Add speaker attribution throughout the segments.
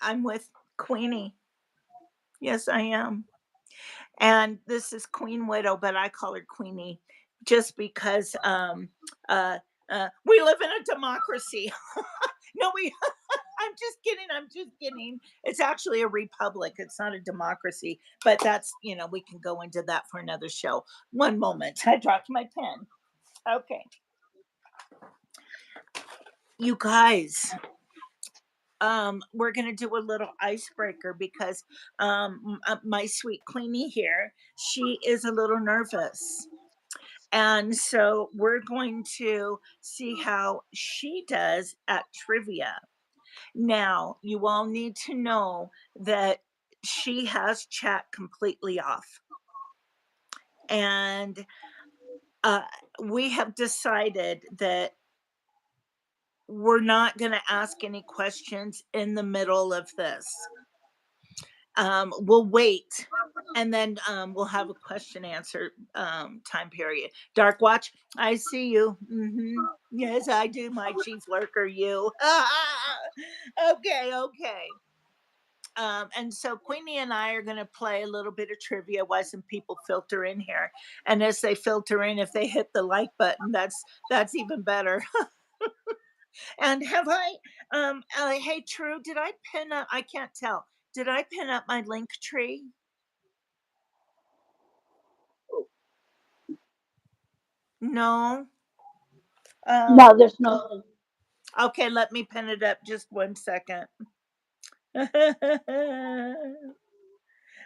Speaker 1: I'm with Queenie. Yes, I am. And this is Queen Widow, but I call her Queenie just because uh, we live in a democracy. No, we. I'm just kidding. I'm just kidding. It's actually a republic. It's not a democracy. But that's, we can go into that for another show. One moment. I dropped my pen. Okay. You guys, we're gonna do a little icebreaker because my sweet Queenie here, she is a little nervous, and so we're going to see how she does at trivia. Now, you all need to know that she has chat completely off, and uh, we have decided that we're not going to ask any questions in the middle of this. We'll wait, and then we'll have a question answer time period. Dark Watch, I see you. Yes, I do, my chief lurker. You. Okay, okay. And so Queenie and I are going to play a little bit of trivia while some people filter in here. And as they filter in, if they hit the like button, that's even better. And have I, hey, True, did I pin up? I can't tell. Did I pin up my link tree? No.
Speaker 2: No,
Speaker 1: Um,
Speaker 2: there's no.
Speaker 1: okay, let me pin it up just 1 second.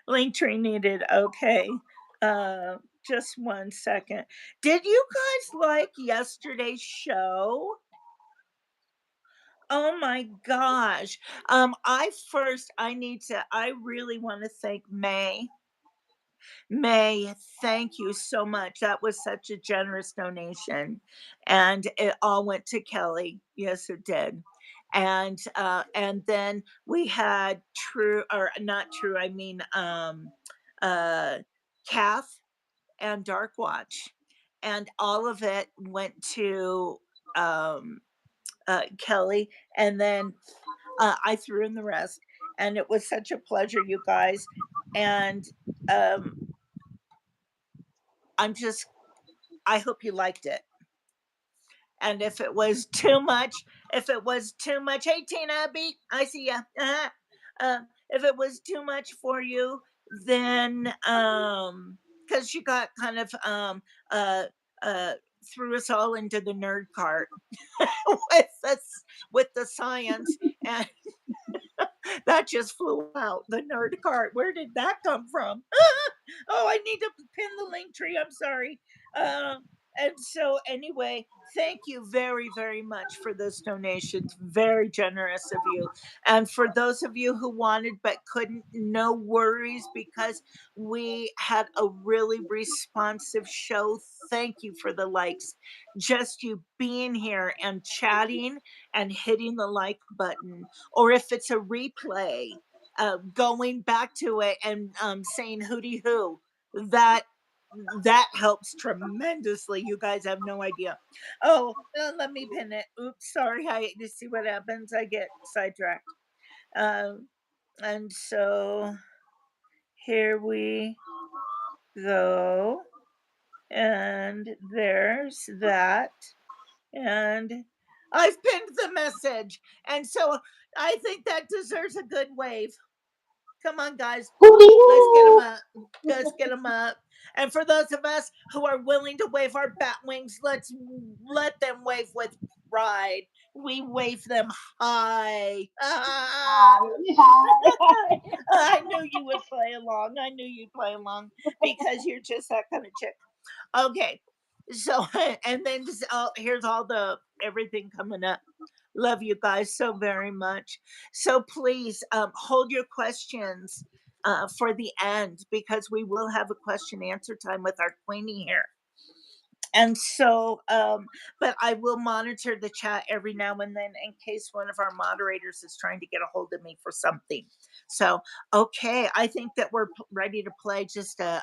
Speaker 1: Link tree needed. Okay. Just 1 second. Did you guys like yesterday's show? Oh my gosh. I really want to thank May. May, thank you so much. That was such a generous donation. And it all went to Kelly. Yes, it did. And then we had True, or not True, I mean uh Kath and Dark Watch. And all of it went to um Kelly, and then I threw in the rest. And it was such a pleasure, you guys. And um, I'm just, I hope you liked it. And if it was too much, hey Tina B, I see ya. If it was too much for you, then because you got kind of uh uh threw us all into the nerd cart with us with the science, and that just flew out the nerd cart. Where did that come from? Oh, I need to pin the link tree. I'm sorry. And so, anyway, thank you very, very much for those donations. Very generous of you. And for those of you who wanted but couldn't, no worries, because we had a really responsive show. Thank you for the likes. Just you being here and chatting and hitting the like button, or if it's a replay, going back to it and saying hooty hoo, that that helps tremendously. You guys have no idea. Oh, let me pin it. Oops, sorry. I You see what happens. I get sidetracked. Um, and so here we go, and there's that, and I've pinned the message, and so I think that deserves a good wave. Come on, guys. Let's get them
Speaker 2: Hoo-dee-hoo!
Speaker 1: up. Let's get them up. And for those of us who are willing to wave our bat wings, let's let them wave with pride. We wave them high. Ah,
Speaker 2: Hi, hi.
Speaker 1: I knew you would play along. I knew you'd play along because you're just that kind of chick. Okay. So, and then here's all the everything coming up. Love you guys so very much. So please hold your questions for the end, because we will have a question answer time with our Queenie here. And so, but I will monitor the chat every now and then in case one of our moderators is trying to get a hold of me for something. So, okay, I think that we're ready to play just a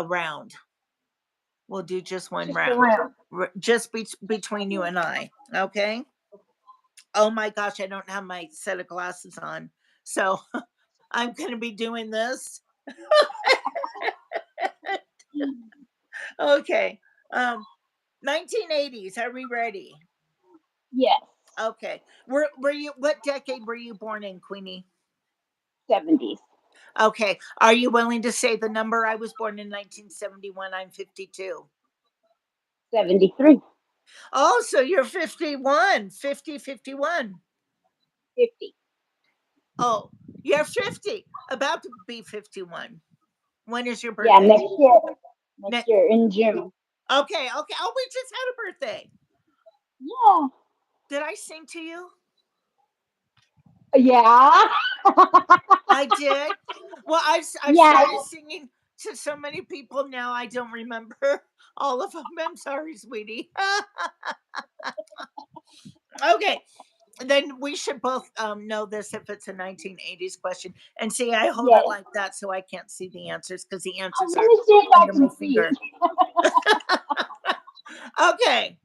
Speaker 1: round. We'll do just one
Speaker 2: Just
Speaker 1: round,
Speaker 2: around.
Speaker 1: just between you and I. Okay. Oh my gosh, I don't have my set of glasses on. So I'm going to be doing this. Okay. Um, 1980s. Are we ready?
Speaker 2: Yes.
Speaker 1: Okay. Were you? What decade were you born in, Queenie?
Speaker 2: 70s.
Speaker 1: Okay. Are you willing to say the number? I was born in 1971. I'm 52.
Speaker 2: 73.
Speaker 1: Oh, so you're 51. 50, 51.
Speaker 2: 50.
Speaker 1: Oh, you're 50. About to be 51. When is your
Speaker 2: Yeah,
Speaker 1: birthday?
Speaker 2: next year. Next
Speaker 1: Ne-
Speaker 2: year in June.
Speaker 1: okay. Okay. Oh, we just had a birthday.
Speaker 2: Yeah.
Speaker 1: Did I sing to you?
Speaker 2: Yeah.
Speaker 1: I did. Well, I've
Speaker 2: Yeah.
Speaker 1: started singing to so many people now. I don't remember all of them. I'm sorry, sweetie. Okay, then we should both know this if it's a 1980s question. And see, I hold it
Speaker 2: Yes.
Speaker 1: like that so I can't see the answers because the
Speaker 2: Oh,
Speaker 1: answers
Speaker 2: let
Speaker 1: are
Speaker 2: me see if I
Speaker 1: under my
Speaker 2: can see.
Speaker 1: finger. Okay,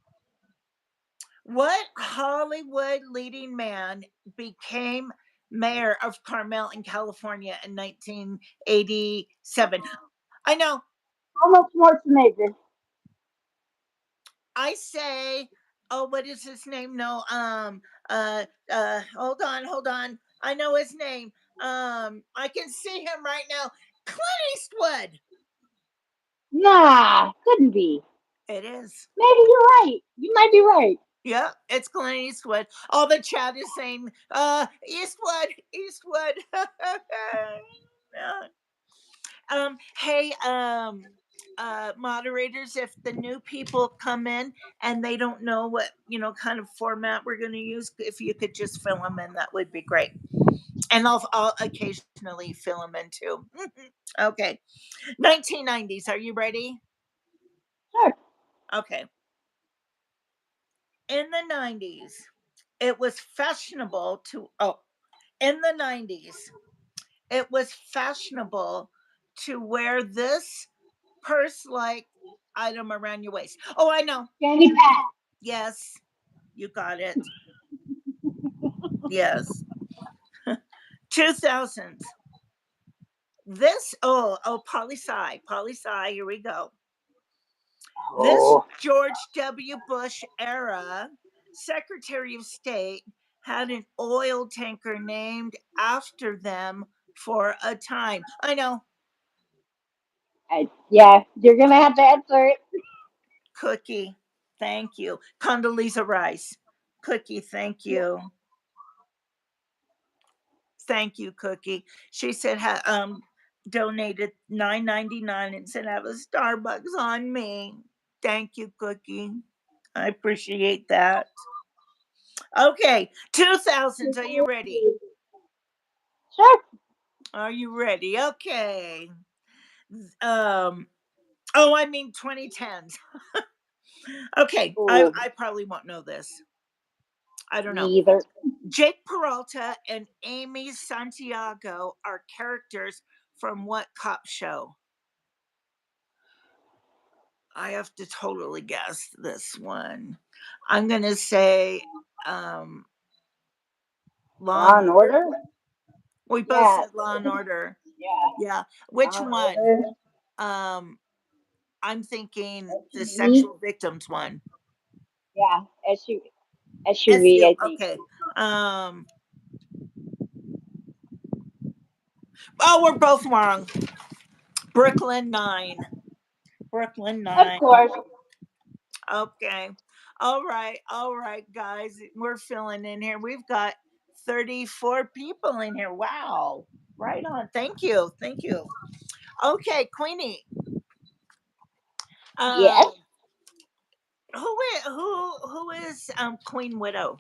Speaker 1: what Hollywood leading man became mayor of Carmel in California in 1987? I know.
Speaker 2: How much more to measure?
Speaker 1: I say, oh, what is his name? No, hold on, hold on. I know his name. I can see him right now. Clint Eastwood.
Speaker 2: Nah, couldn't be.
Speaker 1: It is.
Speaker 2: Maybe you're right. You might be right.
Speaker 1: Yeah, it's Clint Eastwood. All the chat is saying, Eastwood, Eastwood. Yeah. Hey, moderators, if the new people come in and they don't know what kind of format we're going to use, if you could just fill them in, that would be great. And I'll occasionally fill them in too. Okay, 1990s. Are you ready?
Speaker 2: Sure.
Speaker 1: Okay, in the 90s, it was fashionable to in the 90s, it was fashionable to wear this purse-like item around your waist. Oh, I know.
Speaker 2: Candy Pat.
Speaker 1: Yes, you got it. Yes. 2000s. This, poli sci, here we go. This
Speaker 2: Oh.
Speaker 1: George W. Bush era Secretary of State had an oil tanker named after them for a time. I know.
Speaker 2: Yeah, you're gonna have to answer it.
Speaker 1: Cookie, thank you. Condoleezza Rice. Cookie, thank you. Thank you, Cookie. She said donated 9.99 and said have a Starbucks on me. Thank you, Cookie. I appreciate that. Okay, 2000s. Are you ready?
Speaker 2: Sure.
Speaker 1: Are you ready? Okay. Um. Oh, I mean 2010s. Okay,
Speaker 2: Oh,
Speaker 1: I probably won't know this. I don't know.
Speaker 2: neither.
Speaker 1: Jake Peralta and Amy Santiago are characters from what cop show? I have to totally guess this one. I'm gonna say um Law and
Speaker 2: Law and
Speaker 1: Order.
Speaker 2: Order.
Speaker 1: We both
Speaker 2: Yeah.
Speaker 1: said Law and Order.
Speaker 2: Yeah.
Speaker 1: Yeah. Which
Speaker 2: Law and
Speaker 1: one?
Speaker 2: Order.
Speaker 1: Um I'm thinking the
Speaker 2: SUV.
Speaker 1: sexual victims one.
Speaker 2: Yeah. SUV.
Speaker 1: SU.
Speaker 2: I think.
Speaker 1: Okay. Oh, we're both wrong. Brooklyn 9. Brooklyn
Speaker 2: Of
Speaker 1: 9.
Speaker 2: course.
Speaker 1: Okay. All right, guys. We're filling in here. We've got 34 people in here. Wow. Right on. Thank you. Thank you. Okay, Queenie.
Speaker 2: Yes.
Speaker 1: Um who is Queen Widow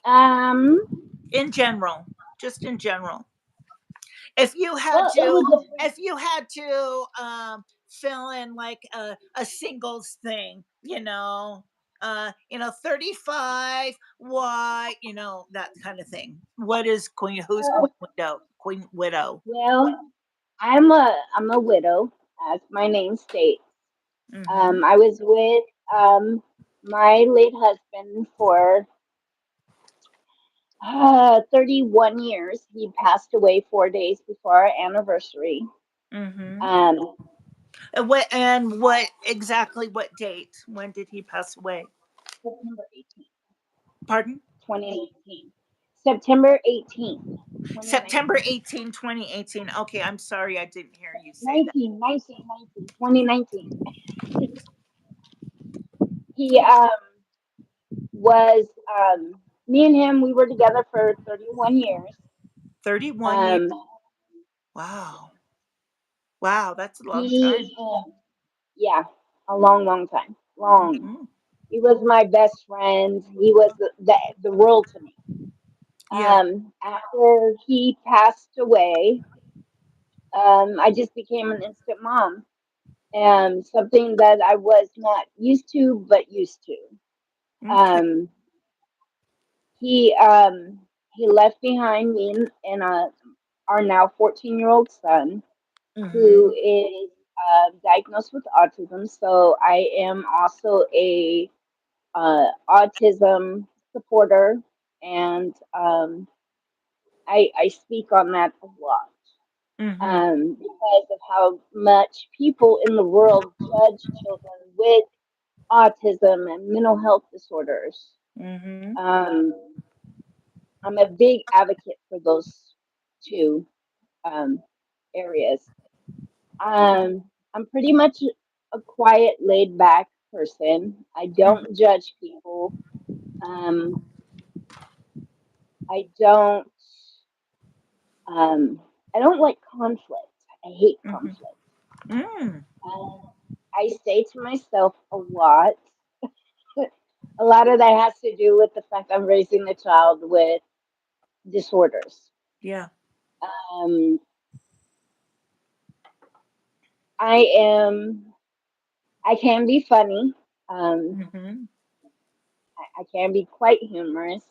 Speaker 2: Um.
Speaker 1: in general? Just in general. If you had
Speaker 2: Well, it
Speaker 1: to
Speaker 2: was a
Speaker 1: if you had to fill in like a singles thing, 35 white, that kind of thing. What is who's Queen Widow?
Speaker 2: well. I'm a widow, as my name states.
Speaker 1: Mm-hmm.
Speaker 2: I was with my late husband for 31 years. He passed away 4 days before our anniversary.
Speaker 1: Mhm.
Speaker 2: Um,
Speaker 1: What exactly what date? When did he pass away?
Speaker 2: September 18th,
Speaker 1: Pardon?
Speaker 2: 2019. September 18th,
Speaker 1: September
Speaker 2: 2019.
Speaker 1: 18, 2018. Okay, I'm sorry I didn't hear you say that.
Speaker 2: 19, 2019. He was me and him. We were together for 31 years.
Speaker 1: 31 years.
Speaker 2: Um,
Speaker 1: Wow. Wow, that's a long
Speaker 2: he
Speaker 1: time.
Speaker 2: yeah, a long, long time, long.
Speaker 1: Mhm.
Speaker 2: He was my best friend. He was the world to me.
Speaker 1: Yeah.
Speaker 2: After he passed away, I just became an instant mom. Something that I was not used to, but used to.
Speaker 1: Okay.
Speaker 2: Um, he left behind me and our now 14-year-old son, who
Speaker 1: Mhm.
Speaker 2: is diagnosed with autism. So I am also a autism supporter, and I speak on that a lot.
Speaker 1: Mhm.
Speaker 2: Because of how much people in the world judge children with autism and mental health disorders.
Speaker 1: Mhm.
Speaker 2: Um, I'm a big advocate for those two um, areas. I'm pretty much a quiet, laid back person. I
Speaker 1: Mhm.
Speaker 2: don't judge people. Um, I don't. Um, I don't like conflict. I hate
Speaker 1: Mhm.
Speaker 2: conflict.
Speaker 1: Mm.
Speaker 2: Um, I say to myself a lot. A lot of that has to do with the fact I'm raising a child with disorders.
Speaker 1: Yeah.
Speaker 2: Um, I am. I can be funny. Um,
Speaker 1: Mhm.
Speaker 2: I can be quite humorous.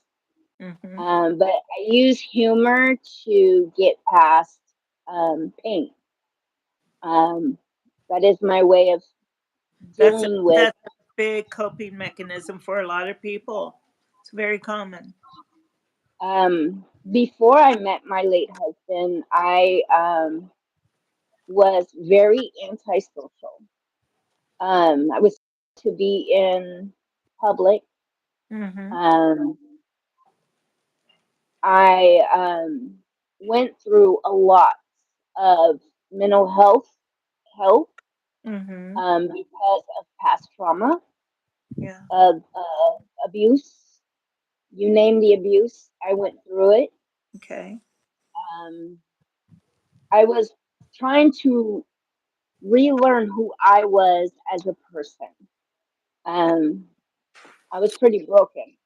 Speaker 1: Mhm.
Speaker 2: But I use humor to get past pain. Um, that is my way of dealing with.
Speaker 1: That's a big coping mechanism for a lot of people. It's very common.
Speaker 2: Before I met my late husband, I was very antisocial. I was to be in public.
Speaker 1: Mhm.
Speaker 2: Um, I went through a lot of mental health
Speaker 1: Mhm.
Speaker 2: because of past trauma,
Speaker 1: Yeah.
Speaker 2: of abuse. You name the abuse, I went through it.
Speaker 1: Okay.
Speaker 2: Um, I was trying to relearn who I was as a person. Um, I was pretty broken.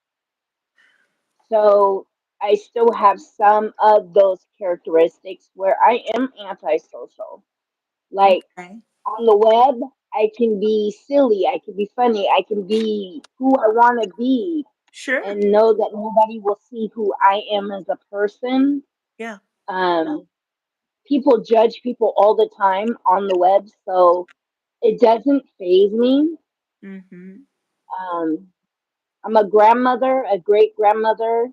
Speaker 2: So I still have some of those characteristics where I am antisocial. Like
Speaker 1: Okay.
Speaker 2: on the web, I can be silly, I can be funny, I can be who I want to be
Speaker 1: Sure.
Speaker 2: and know that nobody will see who I am as a person.
Speaker 1: Yeah.
Speaker 2: Um, People judge people all the time on the web, so it doesn't phase me.
Speaker 1: Mhm.
Speaker 2: Um, I'm a grandmother, a great grandmother.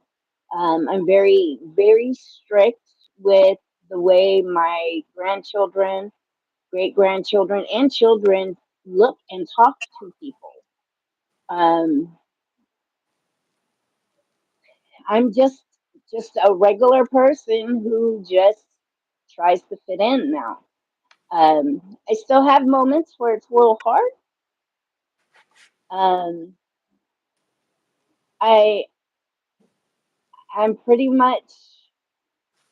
Speaker 2: I'm very, very strict with the way my grandchildren, great grandchildren, and children look and talk to people. Um, I'm just a regular person who just tries to fit in now. I still have moments where it's a little hard. Um, I I'm pretty much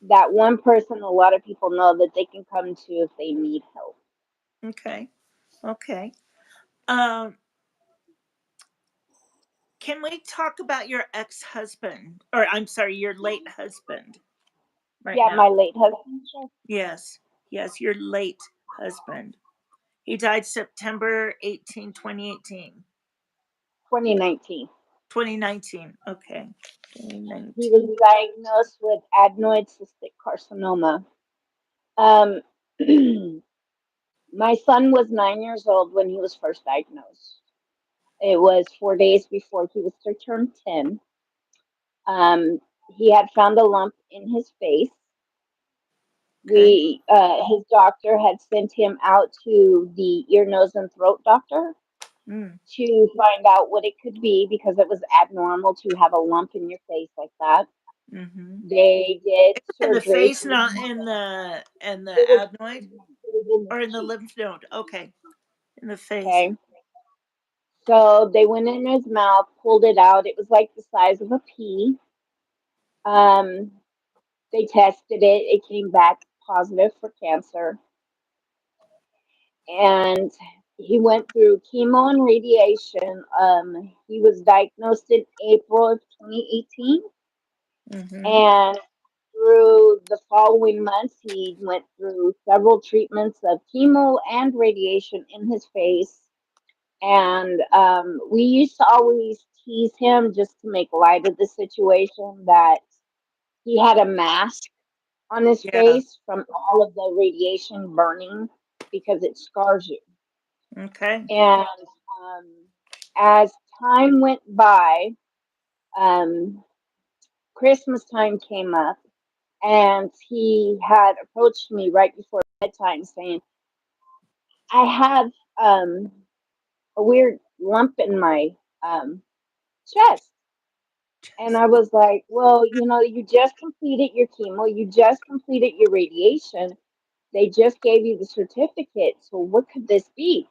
Speaker 2: that one person a lot of people know that they can come to if they need help.
Speaker 1: Okay. Okay. Um, can we talk about your ex-husband, or I'm sorry, your late husband right
Speaker 2: Yeah,
Speaker 1: now?
Speaker 2: my late husband, sure.
Speaker 1: Yes. Yes, your late husband. He died September 18, 2018.
Speaker 2: 2019.
Speaker 1: 2019. Okay.
Speaker 2: He was
Speaker 1: 2019.
Speaker 2: diagnosed with adenoid cystic carcinoma. Um, my son was 9 years old when he was first diagnosed. It was 4 days before he was to turn 10. Um, he had found a lump in his face.
Speaker 1: Okay.
Speaker 2: His doctor had sent him out to the ear, nose, and throat doctor
Speaker 1: Mm.
Speaker 2: to find out what it could be because it was abnormal to have a lump in your face like that.
Speaker 1: Mm-hmm.
Speaker 2: They did
Speaker 1: In the
Speaker 2: surgery to
Speaker 1: face, not in the
Speaker 2: it was,
Speaker 1: adenoid
Speaker 2: it was in the
Speaker 1: or in the
Speaker 2: cheek.
Speaker 1: lymph node. Okay, in the face.
Speaker 2: Okay. So they went in his mouth, pulled it out. It was like the size of a pea. Um, they tested it. It came back positive for cancer. And he went through chemo and radiation. He was diagnosed in April of 2018.
Speaker 1: Mm-hmm.
Speaker 2: And through the following months, he went through several treatments of chemo and radiation in his face. And we used to always tease him just to make light of the situation that he had a mask on his
Speaker 1: Yeah.
Speaker 2: face from all of the radiation burning because it scars you.
Speaker 1: Okay.
Speaker 2: And um, as time went by, um, Christmas time came up, and he had approached me right before bedtime saying, I have a weird lump in my um, chest. And I was like, well, you just completed your chemo, you just completed your radiation. They just gave you the certificate. So what could this be?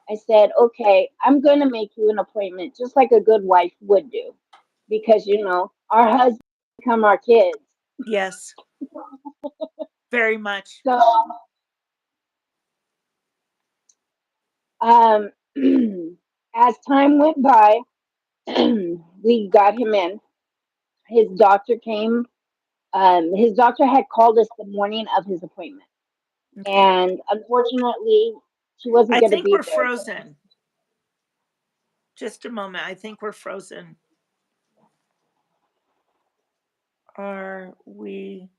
Speaker 2: I said, okay, I'm going to make you an appointment just like a good wife would do because, our husbands become our kids.
Speaker 1: Yes. Very much.
Speaker 2: So, um, as time went by, we got him in. His doctor came. His doctor had called us the morning of his appointment.
Speaker 1: Okay.
Speaker 2: And unfortunately, she wasn't
Speaker 1: I
Speaker 2: going to
Speaker 1: think
Speaker 2: be
Speaker 1: we're
Speaker 2: there.
Speaker 1: frozen. Just a moment. I think we're frozen. Are we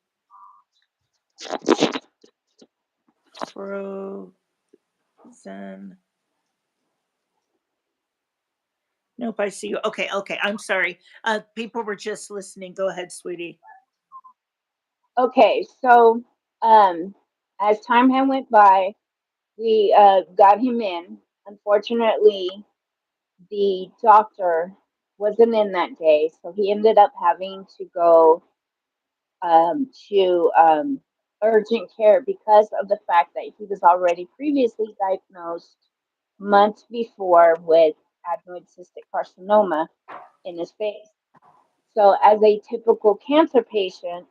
Speaker 1: frozen? Nope, I see you. Okay, okay. I'm sorry. People were just listening. Go ahead, sweetie.
Speaker 2: Okay, so um, as time had went by, we got him in. Unfortunately, the doctor wasn't in that day, so he ended up having to go to urgent care because of the fact that he was already previously diagnosed months before with adenoid cystic carcinoma in his face. So, as a typical cancer patient,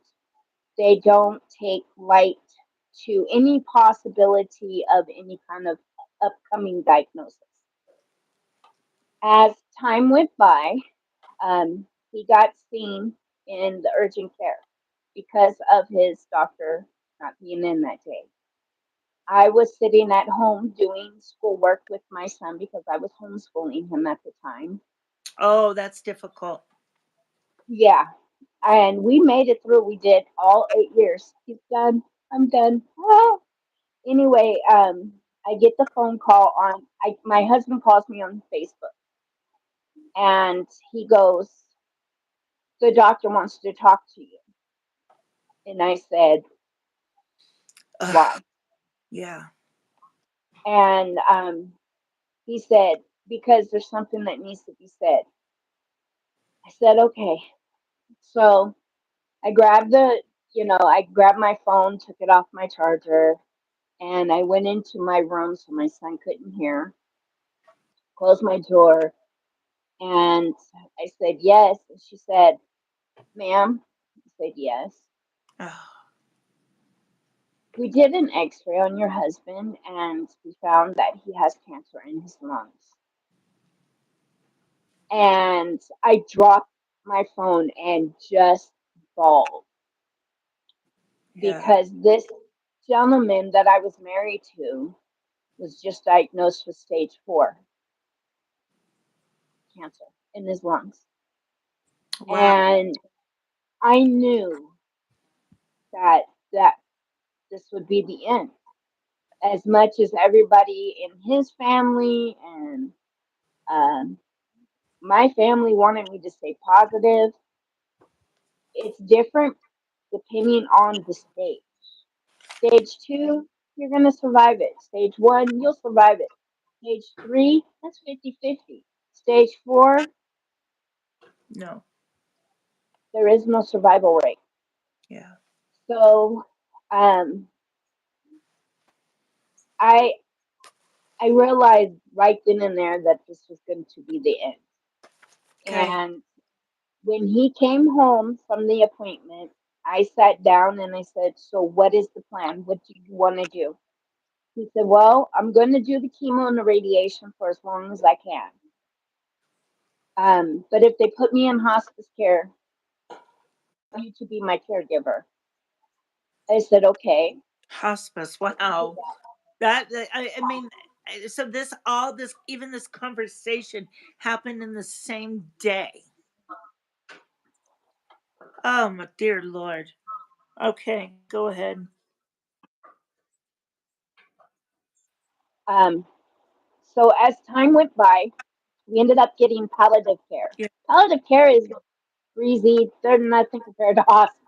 Speaker 2: they don't take light to any possibility of any kind of upcoming diagnosis. As time went by, he got seen in the urgent care because of his doctor not being in that day. I was sitting at home doing schoolwork with my son because I was homeschooling him at the time.
Speaker 1: Oh, that's difficult.
Speaker 2: Yeah, and we made it through. We did all 8 years. He's done. I'm done. Ah. Anyway, I get the phone call on. My husband calls me on Facebook, and he goes, "The doctor wants to talk to you." And I said,
Speaker 1: Ugh,
Speaker 2: "Why?"
Speaker 1: yeah.
Speaker 2: And he said, "Because there's something that needs to be said." I said, "Okay." So I grabbed I grabbed my phone, took it off my charger, and I went into my room so my son couldn't hear. Closed my door, and I said, "Yes." And she said, "Ma'am?" I said, "Yes."
Speaker 1: Oh,
Speaker 2: "We did an x-ray on your husband and we found that he has cancer in his lungs." And I dropped my phone and just bawled
Speaker 1: yeah.
Speaker 2: because this gentleman that I was married to was just diagnosed with stage 4 cancer in his lungs.
Speaker 1: Wow.
Speaker 2: And I knew that this would be the end. As much as everybody in his family and um, my family wanted me to stay positive, It's different depending on the stage. Stage two, you're going to survive it. Stage one, you'll survive it. Stage three, that's 50-50. Stage four,
Speaker 1: No.
Speaker 2: there is no survival rate.
Speaker 1: Yeah.
Speaker 2: So um, I I realized right then and there that this was going to be the end.
Speaker 1: Okay.
Speaker 2: And when he came home from the appointment, I sat down and I said, "So what is the plan? What do you want to do?" He said, "Well, I'm going to do the chemo and the radiation for as long as I can. But if they put me in hospice care, you to be my caregiver." I said, "Okay."
Speaker 1: Hospice.
Speaker 2: I can do
Speaker 1: Wow. I mean, so this all this even this conversation happened in the same day. Oh my dear Lord. Okay, go ahead.
Speaker 2: that. So as time went by, we ended up getting palliative care.
Speaker 1: Yeah.
Speaker 2: Palliative care is breezy. They're nothing compared to hospice.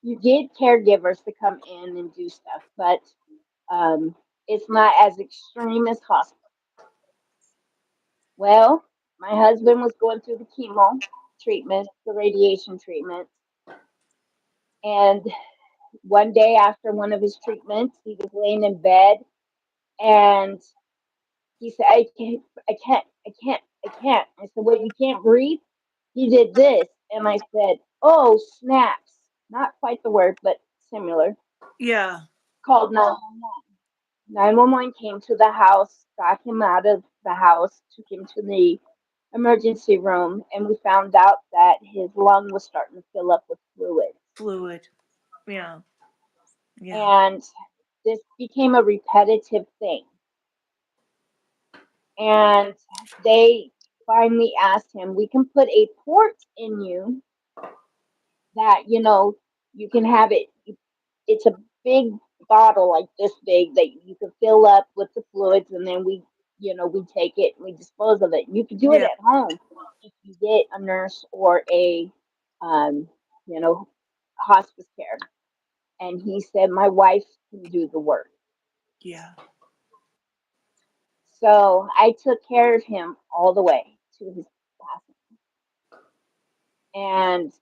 Speaker 2: You get caregivers to come in and do stuff, but um, it's not as extreme as hospice. Well, my husband was going through the chemo treatment, the radiation treatment, and one day after one of his treatments, he was laying in bed and he said, I can't. I said, "What, you can't breathe?" He did this. And I said, "Oh, snaps." Not quite the word, but similar.
Speaker 1: Yeah.
Speaker 2: Called 911. 911 came to the house, got him out of the house, took him to the emergency room, and we found out that his lung was starting to fill up with fluid.
Speaker 1: Fluid. Yeah. Yeah.
Speaker 2: And this became a repetitive thing. And they finally asked him, "We can put a port in you that, you can have it. It's a big bottle like this big that you can fill up with the fluids, and then we take it and we dispose of it. You can do it
Speaker 1: Yeah.
Speaker 2: at home if you get a nurse or a, um, you know, hospice care." And he said, "My wife can do the work."
Speaker 1: Yeah.
Speaker 2: So I took care of him all the way to his passing. And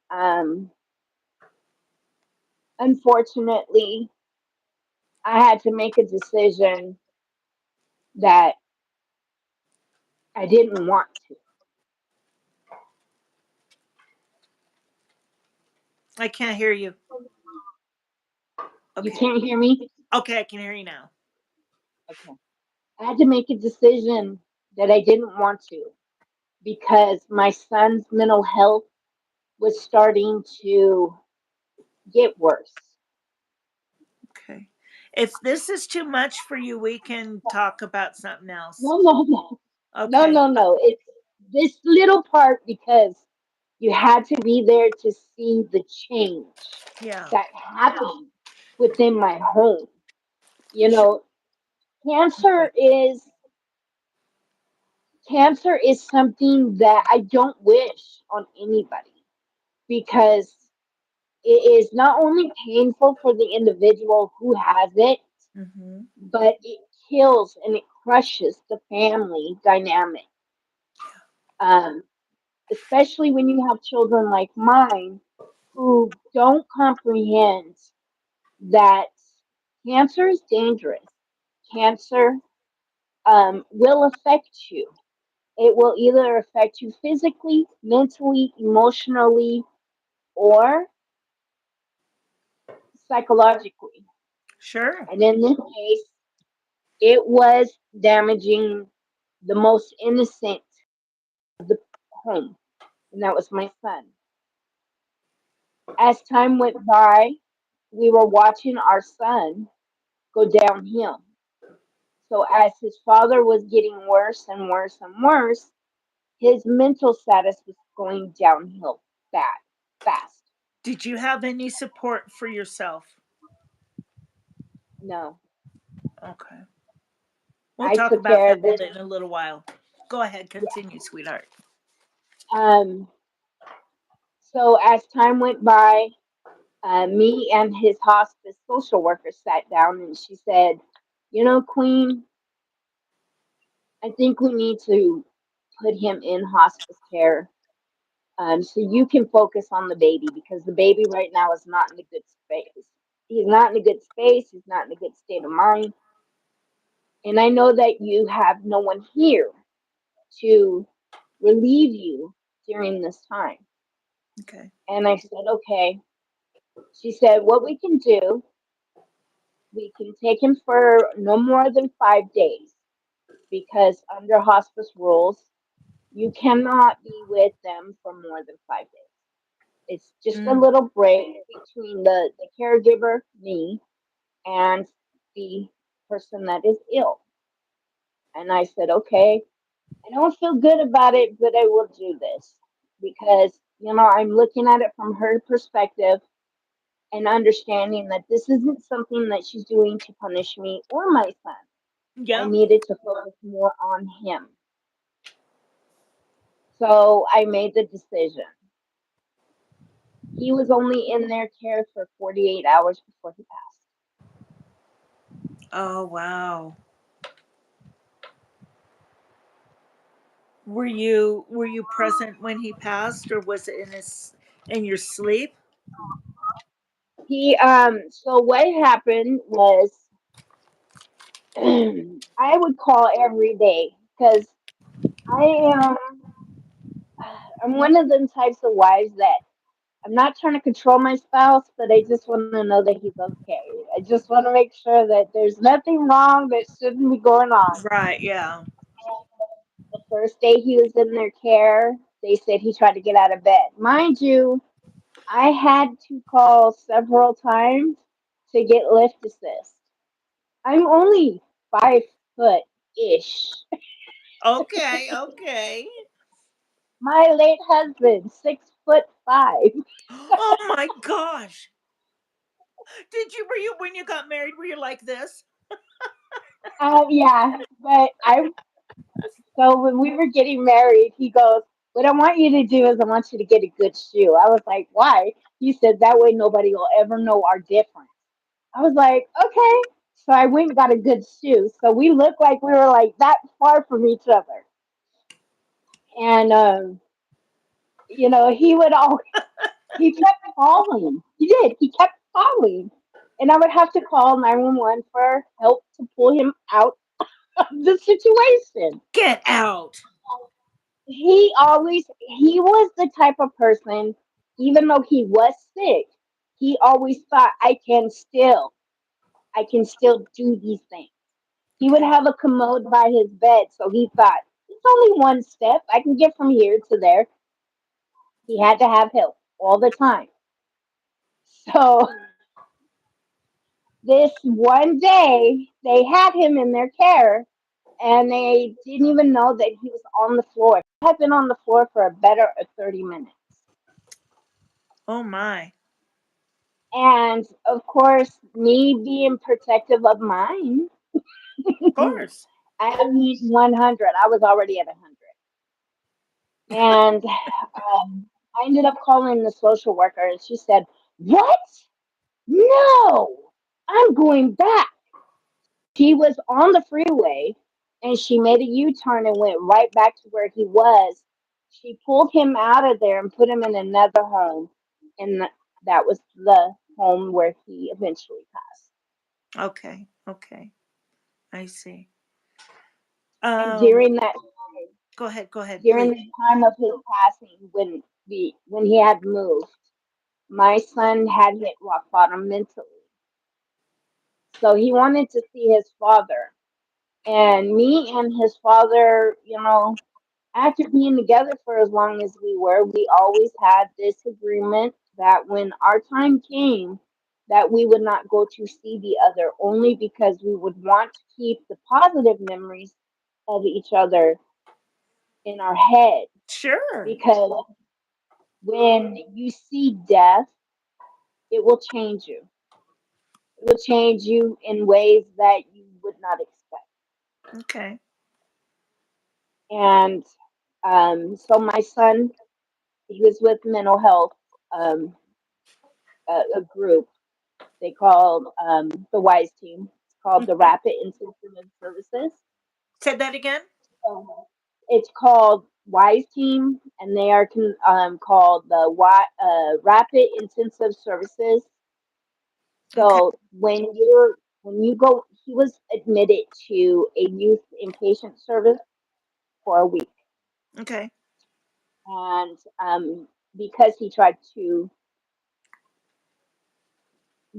Speaker 2: unfortunately, I had to make a decision that I didn't want to.
Speaker 1: I can't hear you.
Speaker 2: You
Speaker 1: Okay.
Speaker 2: can't hear me?
Speaker 1: Okay, I can hear you now.
Speaker 2: Okay. I had to make a decision that I didn't want to because my son's mental health was starting to get worse.
Speaker 1: Okay. If this is too much for you, we can talk about something else.
Speaker 2: No, no, no. No,
Speaker 1: Okay.
Speaker 2: no, no. It's this little part because you had to be there to see the change
Speaker 1: Yeah.
Speaker 2: that happened within my home. You
Speaker 1: Sure.
Speaker 2: know,
Speaker 1: Okay.
Speaker 2: cancer is cancer is something that I don't wish on anybody because it is not only painful for the individual who has it,
Speaker 1: Mm-hmm.
Speaker 2: but it kills and it crushes the family dynamic. Um, Especially when you have children like mine who don't comprehend that cancer is dangerous. Cancer will affect you. It will either affect you physically, mentally, emotionally, or psychologically.
Speaker 1: Sure.
Speaker 2: And in this case, it was damaging the most innocent of the home, and that was my son. As time went by, we were watching our son go downhill. So, as his father was getting worse and worse and worse, his mental status was going downhill bad, fast.
Speaker 1: Did you have any support for yourself?
Speaker 2: No,
Speaker 1: Okay. We'll
Speaker 2: I
Speaker 1: talk
Speaker 2: took
Speaker 1: about
Speaker 2: care
Speaker 1: that
Speaker 2: of this.
Speaker 1: in a little while. Go ahead,
Speaker 2: Yeah.
Speaker 1: continue, sweetheart.
Speaker 2: Um, So as time went by, me and his hospice social worker sat down and she said, "You know, Queen, I think we need to put him in hospice care so you can focus on the baby because the baby right now is not in a good space. He's not in a good space. He's not in a good state of mind. And I know that you have no one here to relieve you during this time."
Speaker 1: Okay.
Speaker 2: And I said, "Okay." She said, "What we can do, we can take him for no more than 5 days because under hospice rules, you cannot be with them for more than 5 days. It's just a
Speaker 1: Mm,
Speaker 2: little break between the caregiver, me, and the person that is ill." And I said, "Okay, I don't feel good about it, but I will do this because, I'm looking at it from her perspective and understanding that this isn't something that she's doing to punish me or my son. I
Speaker 1: yeah.
Speaker 2: needed to focus more on him." So I made the decision. He was only in their care for 48 hours before he passed.
Speaker 1: Oh wow. Were you present when he passed, or was it in your sleep?
Speaker 2: So what happened was I would call every day because I am I'm one of them types of wives that I'm not trying to control my spouse, but I just want to know that he's okay. I just want to make sure that there's nothing wrong that shouldn't be going on.
Speaker 1: Right. Yeah.
Speaker 2: The first day he was in their care, they said he tried to get out of bed. Mind you, I had to call several times to get lift assist. I'm only 5 foot ish.
Speaker 1: Okay. Okay.
Speaker 2: My late husband, 6'5".
Speaker 1: Oh my gosh. Did you were you when you got married? Were you like this?
Speaker 2: Yeah, but I so when we were getting married, he goes, "What I want you to do is I want you to get a good shoe." I was like, "Why?" He said, "That way nobody will ever know our difference." I was like, "Okay." So I went and got a good shoe. So we looked like we were like that far from each other. And he would all he kept falling. He did. He kept falling. And I would have to call 911 for help to pull him out of the situation.
Speaker 1: Get out.
Speaker 2: He was the type of person, even though he was sick, he always thought I can still do these things. He would
Speaker 1: Okay.
Speaker 2: have a commode by his bed, so he thought it's only one step. I can get from here to there. He had to have help all the time. So this one day they had him in their care and they didn't even know that he was on the floor. He had been on the floor for a better of 30 minutes.
Speaker 1: Oh my.
Speaker 2: And of course, me being protective of mine,
Speaker 1: Of course.
Speaker 2: I need 100. I was already at 100. And I ended up calling the social worker, and she said, "What? No, I'm going back." She was on the freeway and she made a U turn and went right back to where he was. She pulled him out of there and put him in another home. And that was the home where he eventually passed.
Speaker 1: Okay. Okay. I see.
Speaker 2: And
Speaker 1: Um. Go ahead. Go ahead,
Speaker 2: during
Speaker 1: please.
Speaker 2: the time of his passing, when he had moved, my son had hit rock bottom mentally. So he wanted to see his father. And me and his father, after being together for as long as we were, we always had this agreement that when our time came, that we would not go to see the other, only because we would want to keep the positive memories of each other in our head.
Speaker 1: Sure.
Speaker 2: Because when you see death, it will change you. It will change you in ways that you would not expect.
Speaker 1: Okay.
Speaker 2: And so my son, he was with mental health. um, a group they called the WISE team. It's called the
Speaker 1: Okay.
Speaker 2: Rapid Intensive Services.
Speaker 1: Say that again.
Speaker 2: It's called WISE team, and they are called the Rapid Intensive Services.
Speaker 1: Okay.
Speaker 2: So when you go, he was admitted to a youth inpatient service for a week,
Speaker 1: Okay.
Speaker 2: and because he tried to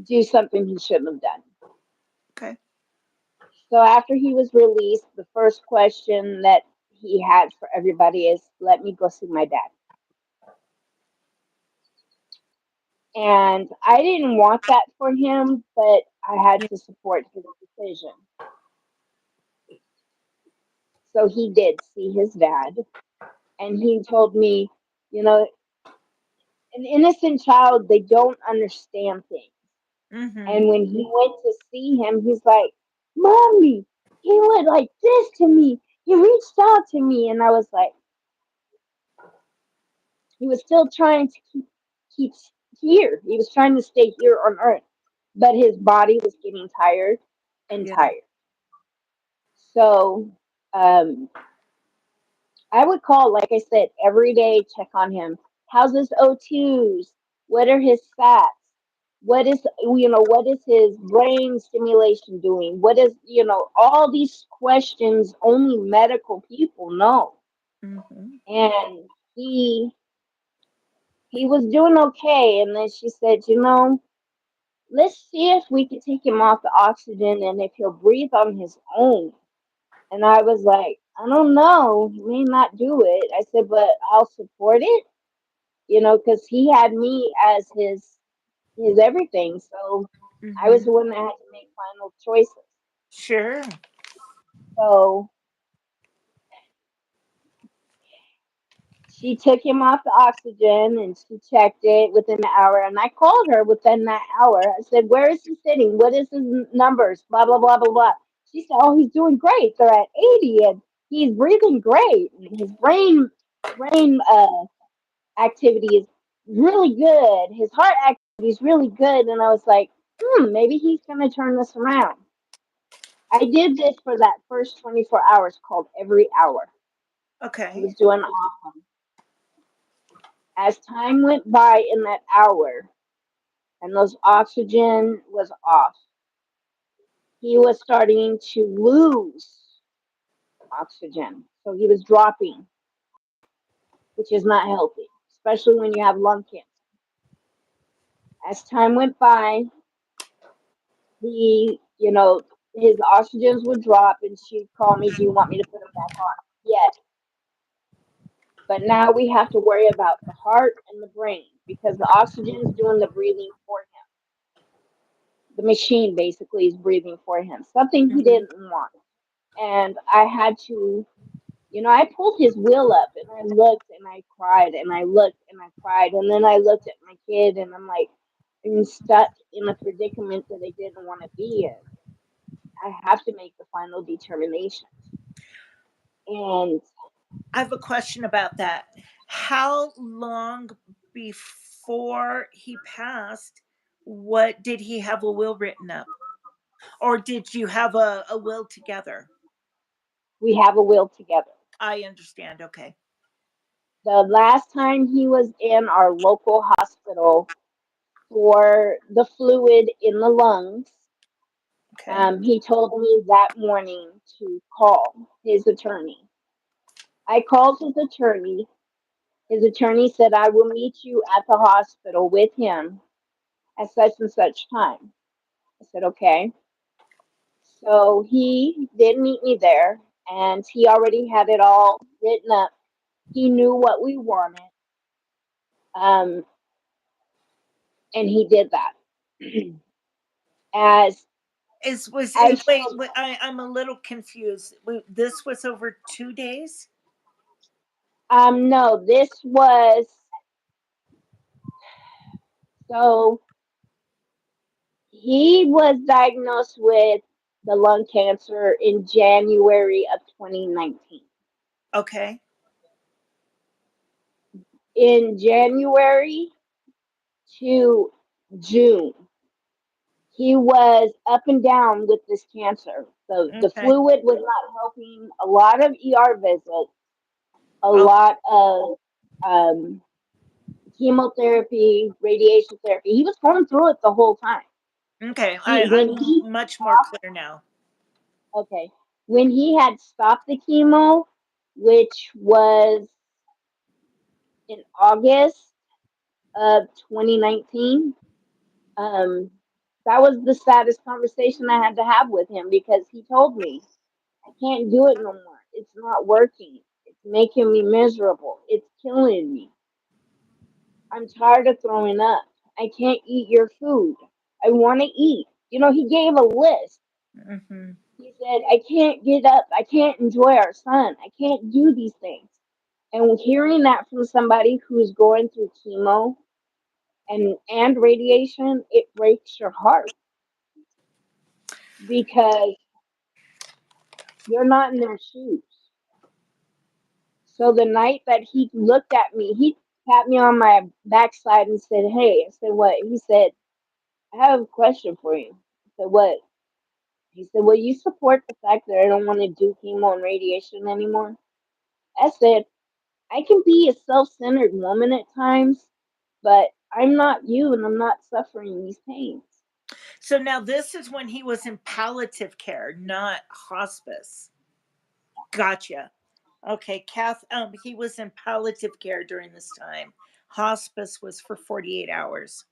Speaker 2: do something he shouldn't have done.
Speaker 1: Okay.
Speaker 2: So after he was released, the first question that he had for everybody is, "Let me go see my dad." And I didn't want that for him, but I had
Speaker 1: Yeah.
Speaker 2: to support his decision. So he did see his dad, and he told me, you know, an innocent child, they don't understand things.
Speaker 1: Mm-hmm.
Speaker 2: And when he went to see him, he's like, "Mommy, he went like this to me. He reached out to me." And I was like, he was still trying to keep here. He was trying to stay here on earth, but his body was getting tired and
Speaker 1: Yeah.
Speaker 2: tired. So um, I would call, like I said, every day, check on him. How's his O2s? What are his sats? What is his brain stimulation doing? What is, all these questions only medical people know.
Speaker 1: Mm-hmm.
Speaker 2: And he was doing okay. And then she said, let's see if we can take him off the oxygen and if he'll breathe on his own. And I was like, I don't know. He may not do it. I said, but I'll support it, because he had me as his everything. So I was
Speaker 1: Mm-hmm.
Speaker 2: the one that had to make final choices.
Speaker 1: Sure.
Speaker 2: So she took him off the oxygen and she checked it within an hour. And I called her within that hour. I said, "Where is he sitting? What is his numbers? Blah, blah, blah, blah, blah." She said, "Oh, he's doing great. They're at 80 and he's breathing great. And his brain activity is really good. His heart activity is really good." And I was like, maybe he's going to turn this around. I did this for that first 24 hours called every hour. He
Speaker 1: Okay.
Speaker 2: was doing awesome. As time went by in that hour and those oxygen was off, he was starting to lose oxygen. So he was dropping, which is not healthy, especially when you have lung cancer. As time went by, his oxygens would drop and she'd call me, "Do you want me to put him back on?" Yes. But now we have to worry about the heart and the brain because the oxygen is doing the breathing for him. The machine basically is breathing for him, something he
Speaker 1: Mm-hmm.
Speaker 2: didn't want. And I had to, I pulled his wheel up and I looked and I cried and I looked and I cried. And then I looked at my kid and I'm like, I'm stuck in a predicament that I didn't want to be in. I have to make the final determination. And
Speaker 1: I have a question about that. How long before he passed, what did he have a will written up? Or did you have a will together?
Speaker 2: we have a will together.
Speaker 1: I understand. Okay.
Speaker 2: The last time he was in our local hospital for the fluid in the lungs,
Speaker 1: Okay.
Speaker 2: he told me that morning to call his attorney. I called his attorney. His attorney said, "I will meet you at the hospital with him at such and such time." I said, "Okay." So he did meet me there, and he already had it all written up. He knew what we wanted, um, and he did that. As
Speaker 1: Is was
Speaker 2: I
Speaker 1: wait,
Speaker 2: showed,
Speaker 1: I'm a little confused. This was over 2 days?
Speaker 2: no, this was so he was diagnosed with the lung cancer in January of 2019.
Speaker 1: Okay.
Speaker 2: In January, to June. He was up and down with this cancer. The
Speaker 1: Okay.
Speaker 2: fluid was not helping. A lot of ER visits, a
Speaker 1: Okay.
Speaker 2: lot of um, chemotherapy, radiation therapy. He was going through it the whole time.
Speaker 1: Okay.
Speaker 2: He when
Speaker 1: I'm
Speaker 2: he
Speaker 1: much more clear now.
Speaker 2: okay when he had stopped the chemo, which was in August of 2019. Um, that was the saddest conversation I had to have with him because he told me, I can't do it no more. It's not working. It's making me miserable. It's killing me. I'm tired of throwing up. I can't eat your food. I want to eat. He gave a list.
Speaker 1: Hmm.
Speaker 2: He said, I can't get up. I can't enjoy our son. I can't do these things. And hearing that from somebody who's going through chemo and radiation, it breaks your heart because you're not in their shoes. So the night that he looked at me, he tapped me on my backside and said, Hey, I said, what? He said, I have a question for you. I said, what? He said, Will you support the fact that I don't want to do chemo and radiation anymore? I said, I can be a self centered woman at times, but I'm not you and I'm not suffering these pains.
Speaker 1: So now this is when he was in palliative care, not hospice. Gotcha. Okay, Kath. He was in palliative care during this time. Hospice was for 48 hours.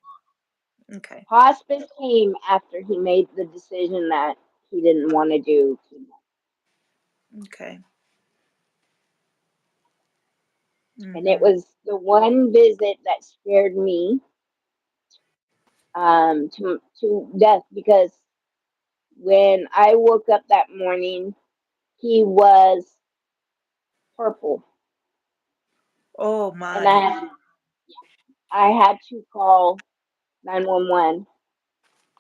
Speaker 1: Okay.
Speaker 2: Hospice came after he made the decision that he didn't want to do chemo.
Speaker 1: Okay.
Speaker 2: And it
Speaker 1: Hmm.
Speaker 2: was the one visit that scared me to death because when I woke up that morning, he was purple,
Speaker 1: Oh
Speaker 2: and
Speaker 1: my.
Speaker 2: I had to call 911,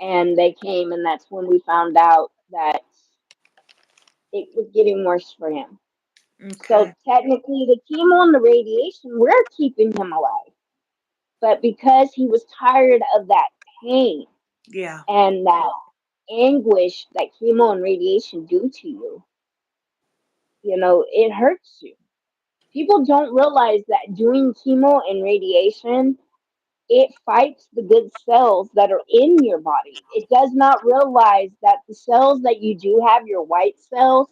Speaker 2: and they came, and that's when we found out that it was getting worse for him.
Speaker 1: Okay.
Speaker 2: So technically, the chemo and the radiation, we're keeping him alive, but because he was tired of that pain
Speaker 1: Yeah.
Speaker 2: and that anguish that chemo and radiation do to you, it hurts you. People don't realize that doing chemo and radiation, it fights the good cells that are in your body. It does not realize that the cells that you do have, your white cells,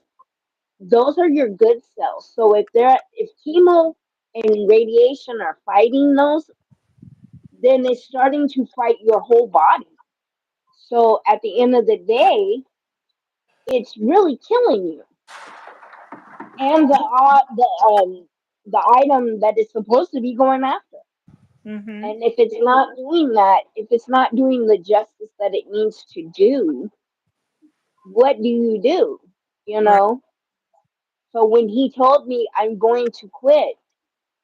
Speaker 2: those are your good cells. So if chemo and radiation are fighting those, then it's starting to fight your whole body. So at the end of the day, it's really killing you. And the item that is supposed to be going after.
Speaker 1: Hmm.
Speaker 2: And if it's not doing that, if it's not doing the justice that it needs to do, what do you do? You
Speaker 1: Right.
Speaker 2: know? So when he told me I'm going to quit,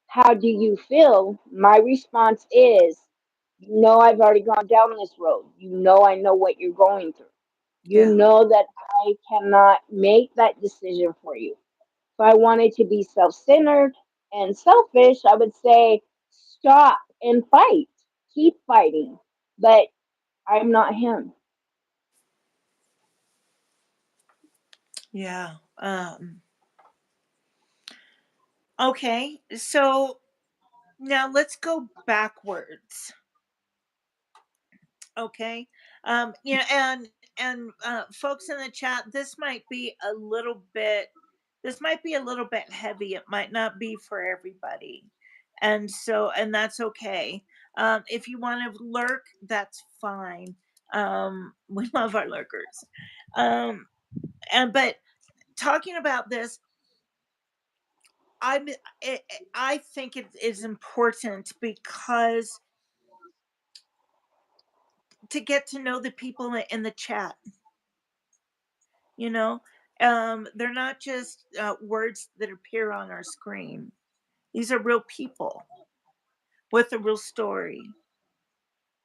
Speaker 2: how do you feel? My response is, I've already gone down this road. I know what you're going through. You
Speaker 1: Yeah.
Speaker 2: know that I cannot make that decision for you. If I wanted to be self centered and selfish, I would say, stop and fight. Keep fighting. But I'm not him.
Speaker 1: Yeah. Okay. So now let's go backwards. Okay. And folks in the chat, this might be a little bit heavy. It might not be for everybody. And that's okay. If you want to lurk, that's fine. We love our lurkers. Um and but talking about this, I'm I I think it is important because to get to know the people in the chat, you know, they're not just words that appear on our screen. These are real people with a real story.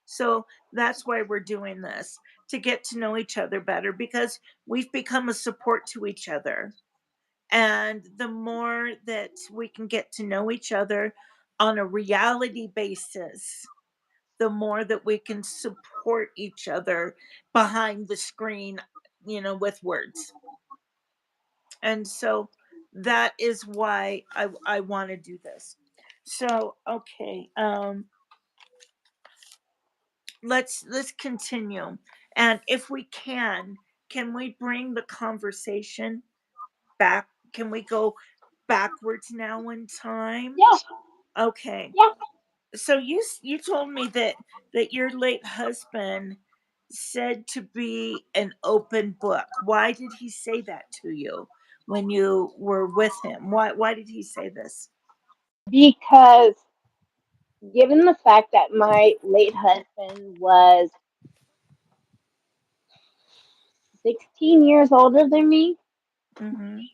Speaker 1: So that's why we're doing this, to get to know each other better, because we've become a support to each other. And the more that we can get to know each other on a reality basis, the more that we can support each other behind the screen, with words. And so that is why I want to do this. So okay, let's continue. And if we can we bring the conversation back? Can we go backwards now in time?
Speaker 2: Yeah,
Speaker 1: Okay.
Speaker 2: yeah.
Speaker 1: So you told me that your late husband said to be an open book. Why did he say that to you when you were with him? Why did he say this?
Speaker 2: Because given the fact that my late husband was 16 years older than me,
Speaker 1: Mhm.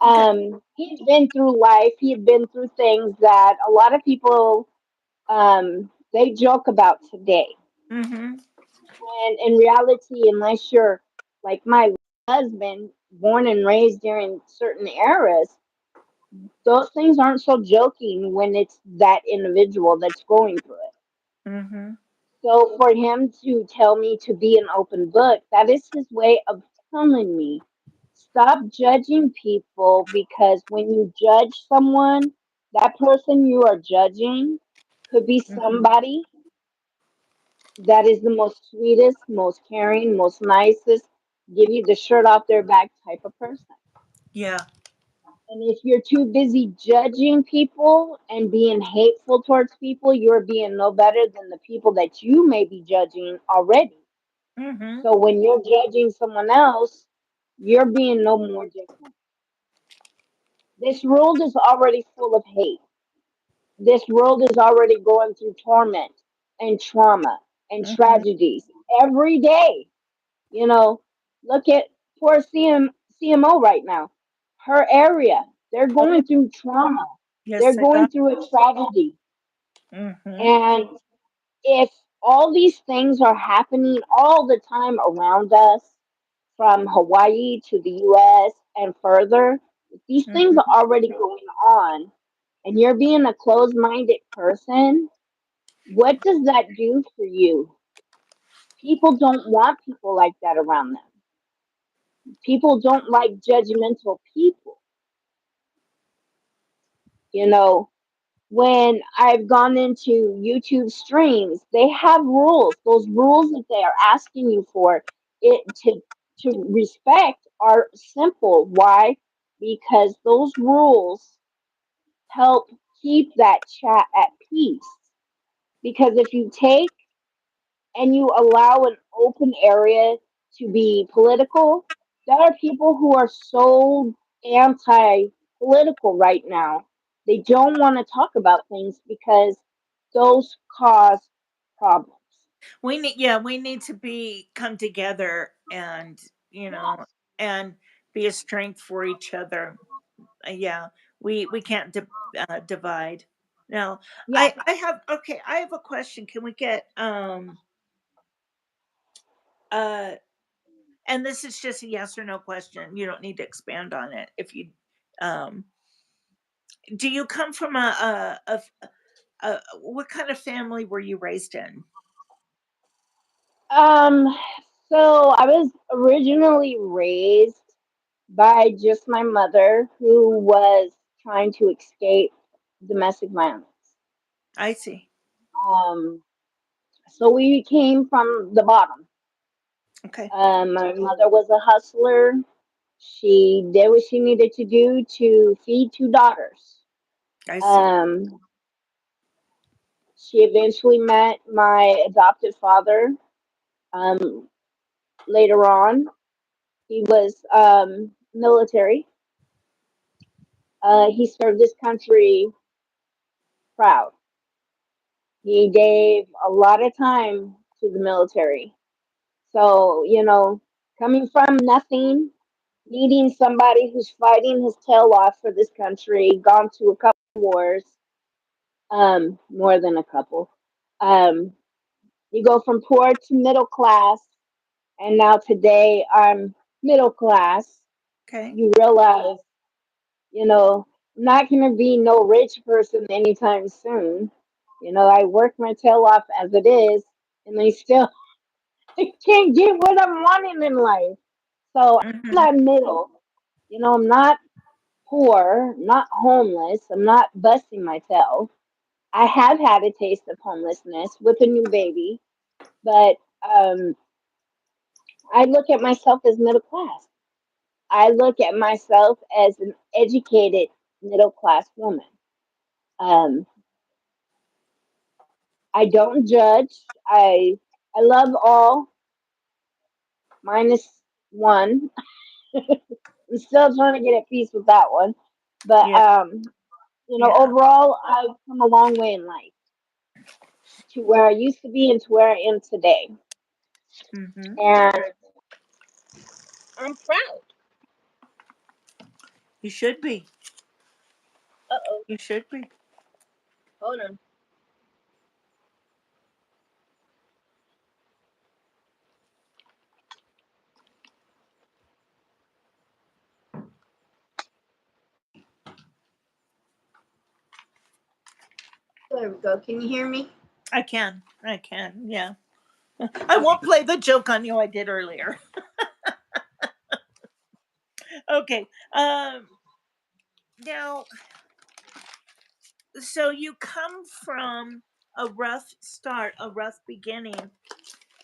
Speaker 1: Okay.
Speaker 2: he had been through life. He had been through things that a lot of people they joke about today.
Speaker 1: Mhm.
Speaker 2: And in reality, unless you're like my husband, born and raised during certain eras, those things aren't so joking when it's that individual that's going through it.
Speaker 1: Mhm.
Speaker 2: So for him to tell me to be an open book, that is his way of telling me stop judging people, because when you judge someone, that person you are judging could be
Speaker 1: Mhm.
Speaker 2: somebody that is the most sweetest, most caring, most nicest, give you the shirt off their back type of person.
Speaker 1: Yeah.
Speaker 2: And if you're too busy judging people and being hateful towards people, you're being no better than the people that you may be judging already.
Speaker 1: Mhm.
Speaker 2: So when you're judging someone else, you're being no more different. This world is already full of hate. This world is already going through torment and trauma and
Speaker 1: Mhm.
Speaker 2: tragedies every day. You know, look at poor CMO right now. Her area, they're
Speaker 1: Oh yeah.
Speaker 2: going through trauma.
Speaker 1: Yes,
Speaker 2: They're
Speaker 1: I got.
Speaker 2: going through a tragedy.
Speaker 1: Mhm.
Speaker 2: And if all these things are happening all the time around us, from Hawaii to the US and further, if these things
Speaker 1: Mhm.
Speaker 2: are already going on, and you're being a closed minded person, what does that do for you? People don't want people like that around them. People don't like judgmental people. You know, when I've gone into YouTube streams, they have rules. Those rules that they are asking you for it to respect are simple. Why? Because those rules help keep that chat at peace. Because if you take and you allow an open area to be political, there are people who are so anti political right now. They don't want to talk about things because those cause problems.
Speaker 1: We need to be come together and
Speaker 2: Yes.
Speaker 1: and be a strength for each other. Yeah, we can't divide. Now,
Speaker 2: Yeah.
Speaker 1: I have a question. Can we get uh and this is just a yes or no question. You don't need to expand on it. If you um do you come from what kind of family were you raised in?
Speaker 2: Um, so I was originally raised by just my mother, who was trying to escape domestic violence.
Speaker 1: I see.
Speaker 2: Um, so we came from the bottom.
Speaker 1: Okay.
Speaker 2: My mother was a hustler. She did what she needed to do to feed two daughters.
Speaker 1: I see.
Speaker 2: Um, she eventually met my adopted father. Um, Later on, he was military. He served his country proud. He gave a lot of time to the military. So, coming from nothing, meeting somebody who's fighting his tail off for this country, gone to a couple wars, more than a couple. Um, you go from poor to middle class, and now today I'm middle class.
Speaker 1: Okay.
Speaker 2: You realize, I'm not going to be no rich person anytime soon. I work my tail off as it is, and I still can't get what I'm wanting in life. So I'm
Speaker 1: Mhm.
Speaker 2: that middle. I'm not poor, not homeless. I'm not busting my tail. I have had a taste of homelessness with a new baby, but um, I look at myself as middle class. I look at myself as an educated middle class woman. Um, I don't judge. I love all minus one. I'm still trying to get at peace with that one, but
Speaker 1: Yeah. Yeah.
Speaker 2: overall, I've come a long way in life to where I used to be and to where I am today,
Speaker 1: Mhm.
Speaker 2: and I'm proud.
Speaker 1: You should be.
Speaker 2: Uh oh,
Speaker 1: You should be.
Speaker 2: hold on. There we go. Can you hear me?
Speaker 1: I can. I can. Yeah. I won't play the joke on you I did earlier. Okay. Now, so you come from a rough start, a rough beginning,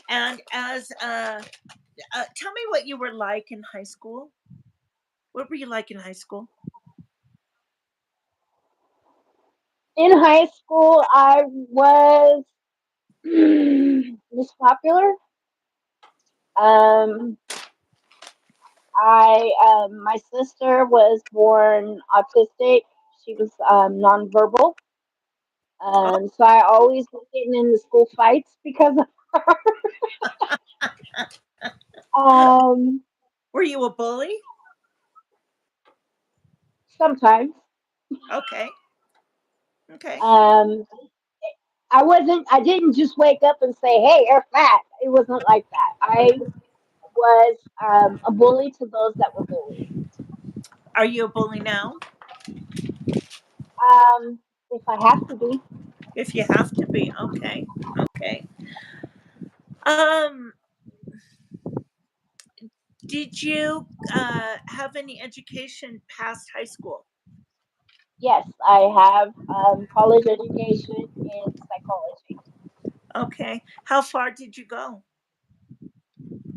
Speaker 1: and tell me what you were like in high school. What were you like in high school?
Speaker 2: In high school, I was Miss Popular. Um, my sister was born autistic. She was nonverbal.
Speaker 1: Oh,
Speaker 2: So I always was getting into school fights because um,
Speaker 1: were you a bully?
Speaker 2: sometimes
Speaker 1: Okay. Okay.
Speaker 2: um, I didn't just wake up and say, "Hey, you're fat." It wasn't like that. I was a bully to those that were bullied.
Speaker 1: Are you a bully now?
Speaker 2: If I have to be.
Speaker 1: If you have to be. Okay. Okay. Um, did you have any education past high school?
Speaker 2: Yes, I have college education in psychology.
Speaker 1: Okay. How far did you go?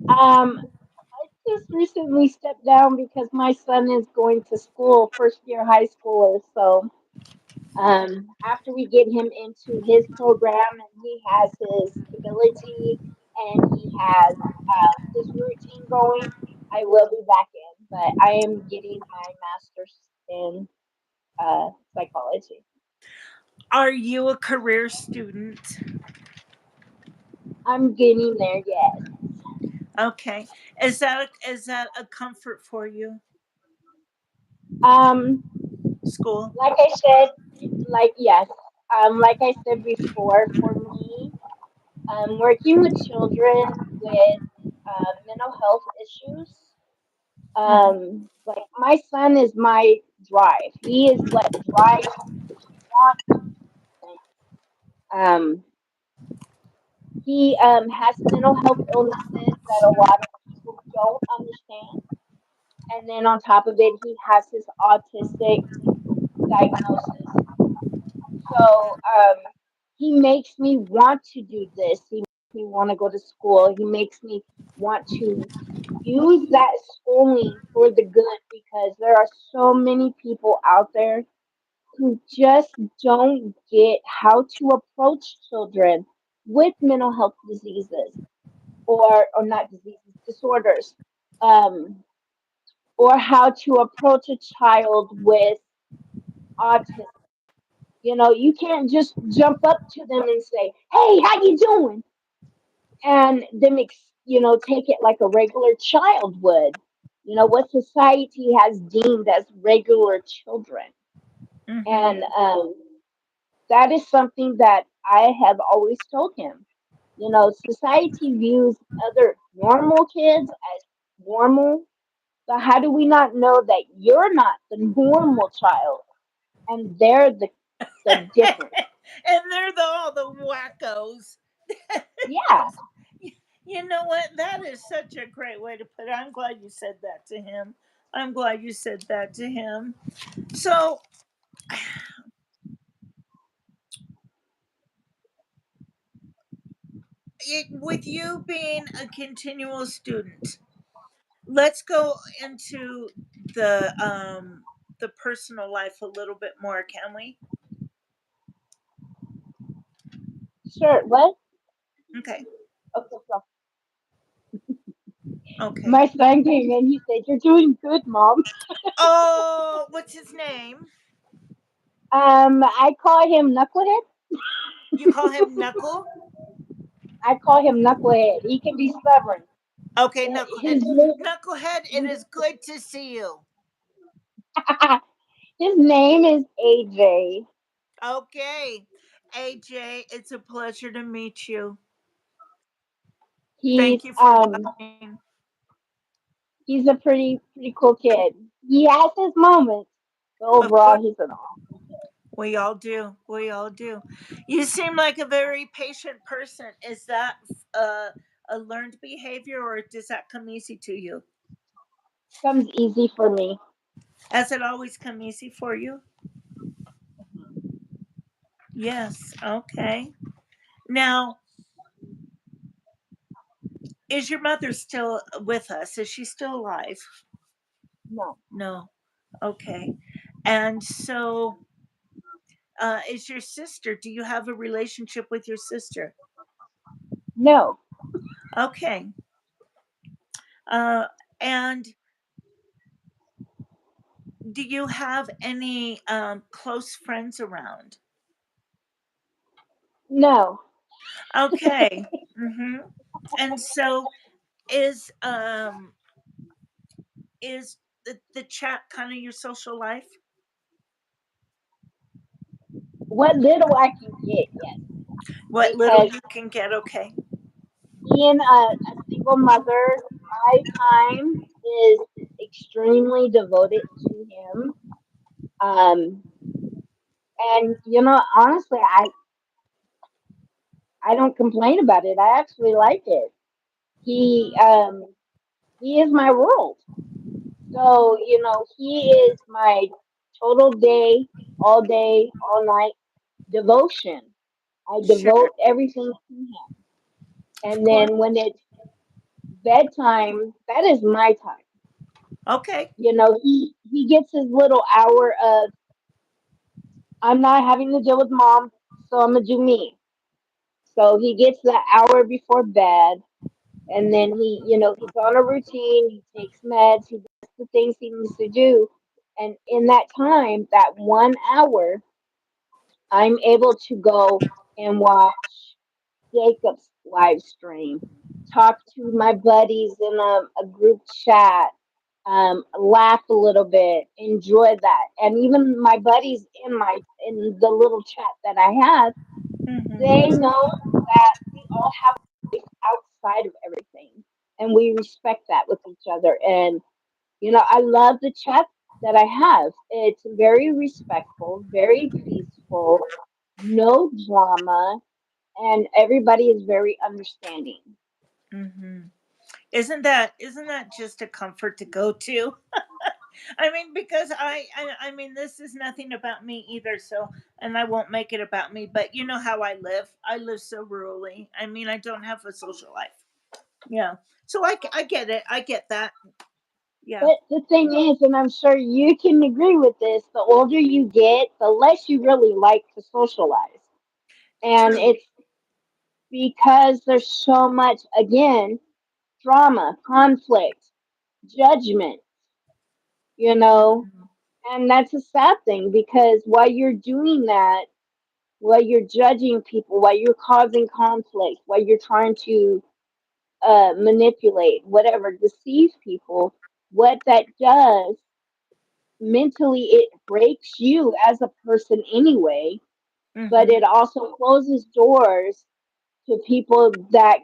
Speaker 2: Um, I just recently stepped down because my son is going to school, first year high schooler. So after we get him into his program and he has his stability and he has his routine going, I will be back in. But I am getting my master's in psychology.
Speaker 1: Are you a career student?
Speaker 2: I'm getting there, yes.
Speaker 1: Okay. Is that a comfort for you?
Speaker 2: Um,
Speaker 1: School.
Speaker 2: like I said, yes, like I said before, for me, working with children with mental health issues,
Speaker 1: Mhm.
Speaker 2: like my son is my drive. He is what drives me to want to do things. He has mental health illnesses that a lot of people don't understand, and then on top of it, he has his autistic diagnosis. So he makes me want to do this. He makes me want to go to school. He makes me want to use that schooling for the good because there are so many people out there who just don't get how to approach children with mental health diseases or not diseases, disorders, um, or how to approach a child with autism. You can't just jump up to them and say, "Hey, how you doing?" and them, take it like a regular child would. What society has deemed as regular children,
Speaker 1: Mhm.
Speaker 2: and that is something that I have always told him. Society views other normal kids as normal, but how do we not know that you're not the normal child and they're the different?
Speaker 1: And they're all the wackos.
Speaker 2: Yeah.
Speaker 1: You know what? That is such a great way to put it. I'm glad you said that to him. I'm glad you said that to him. So, with you being a continual student, let's go into the personal life a little bit more, can we?
Speaker 2: Sure. What?
Speaker 1: Okay.
Speaker 2: Okay. So
Speaker 1: Okay.
Speaker 2: my son came in. He said, "You're doing good, mom."
Speaker 1: Oh, what's his name?
Speaker 2: I call him Knucklehead.
Speaker 1: You call him Knuckle?
Speaker 2: I call him Knucklehead. He can be stubborn.
Speaker 1: Okay,
Speaker 2: His
Speaker 1: Knucklehead.
Speaker 2: name,
Speaker 1: Knucklehead, it is good to see you.
Speaker 2: his name is AJ.
Speaker 1: Okay. AJ, it's a pleasure to meet you.
Speaker 2: He's
Speaker 1: Thank you for
Speaker 2: um
Speaker 1: watching.
Speaker 2: he's a pretty cool kid. He has his moments, but
Speaker 1: Of course,
Speaker 2: overall he's an all.
Speaker 1: we all do. We all do. You seem like a very patient person. Is that uh, a learned behavior or does that come easy to you?
Speaker 2: Comes easy for me.
Speaker 1: Has it always come easy for you? Yes. Okay. Now, is your mother still with us? Is she still alive?
Speaker 2: No,
Speaker 1: No. Okay. And so, is your sister, do you have a relationship with your sister?
Speaker 2: no,
Speaker 1: Okay. And do you have any close friends around?
Speaker 2: no.
Speaker 1: Okay. Mm-hmm. And so, is um is the chat kind of your social life?
Speaker 2: What little I can get, yes,
Speaker 1: What little
Speaker 2: because
Speaker 1: you can get? Okay.
Speaker 2: being a single mother, my time is extremely devoted to him. Um, and honestly, I don't complain about it. I actually like it. He
Speaker 1: Mm-hmm.
Speaker 2: he is my world. So he is my total day, all night devotion. I
Speaker 1: Sure.
Speaker 2: devote everything to him.
Speaker 1: Of
Speaker 2: And
Speaker 1: course.
Speaker 2: then when it's bedtime, that is my time.
Speaker 1: Okay.
Speaker 2: He gets his little hour of I'm not having to deal with mom, so I'm gonna do me. So he gets the hour before bed, and then he's on a routine. He takes meds. He does the things he needs to do, and in that time, that 1 hour, I'm able to go and watch Jacob's live stream, talk to my buddies in a group chat, laugh a little bit, enjoy that, and even my buddies in the little chat that I have, they
Speaker 1: Mm-hmm.
Speaker 2: know that we all have life outside of everything, and we respect that with each other. And I love the chat that I have. It's very respectful, very peaceful, no drama, and everybody is very understanding.
Speaker 1: Mm-hmm. Isn't that just a comfort to go to? I mean, because I mean, this is nothing about me either. So, and I won't make it about me. But you know how I live. I live so rurally. I mean, I don't have a social life. Yeah. So I get it. I get that. Yeah.
Speaker 2: But the thing is, and I'm sure you can agree with this, the older you get, the less you really like to socialize. And
Speaker 1: True.
Speaker 2: it's because there's so much, again, drama, conflict, judgment, you know,
Speaker 1: Mhm.
Speaker 2: and that's a sad thing because while you're doing that, while you're judging people, while you're causing conflict, while you're trying to manipulate, whatever, deceive people, what that does mentally, it breaks you as a person anyway, but
Speaker 1: Mhm.
Speaker 2: it also closes doors to people that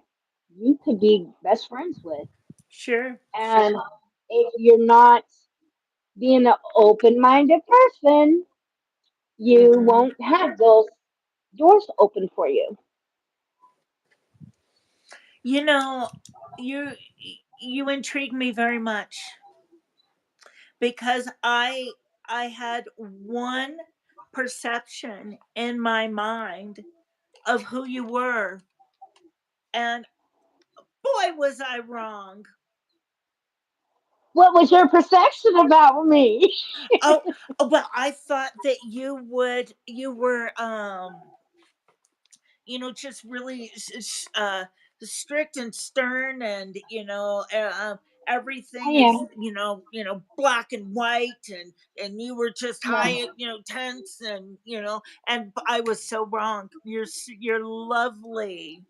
Speaker 2: you could be best friends with.
Speaker 1: Sure.
Speaker 2: And
Speaker 1: Sure.
Speaker 2: if you're not being an open minded person, you
Speaker 1: Mhm.
Speaker 2: won't have those. doors open for you.
Speaker 1: You know, you you intrigue me very much because I had one perception in my mind of who you were, and boy was I wrong.
Speaker 2: What was your perception about me?
Speaker 1: Oh, well, I thought that you were just really strict and stern, and
Speaker 2: I
Speaker 1: everything is
Speaker 2: am.
Speaker 1: black and white, and you were just high,
Speaker 2: No.
Speaker 1: tense, and and I was so wrong. You're lovely.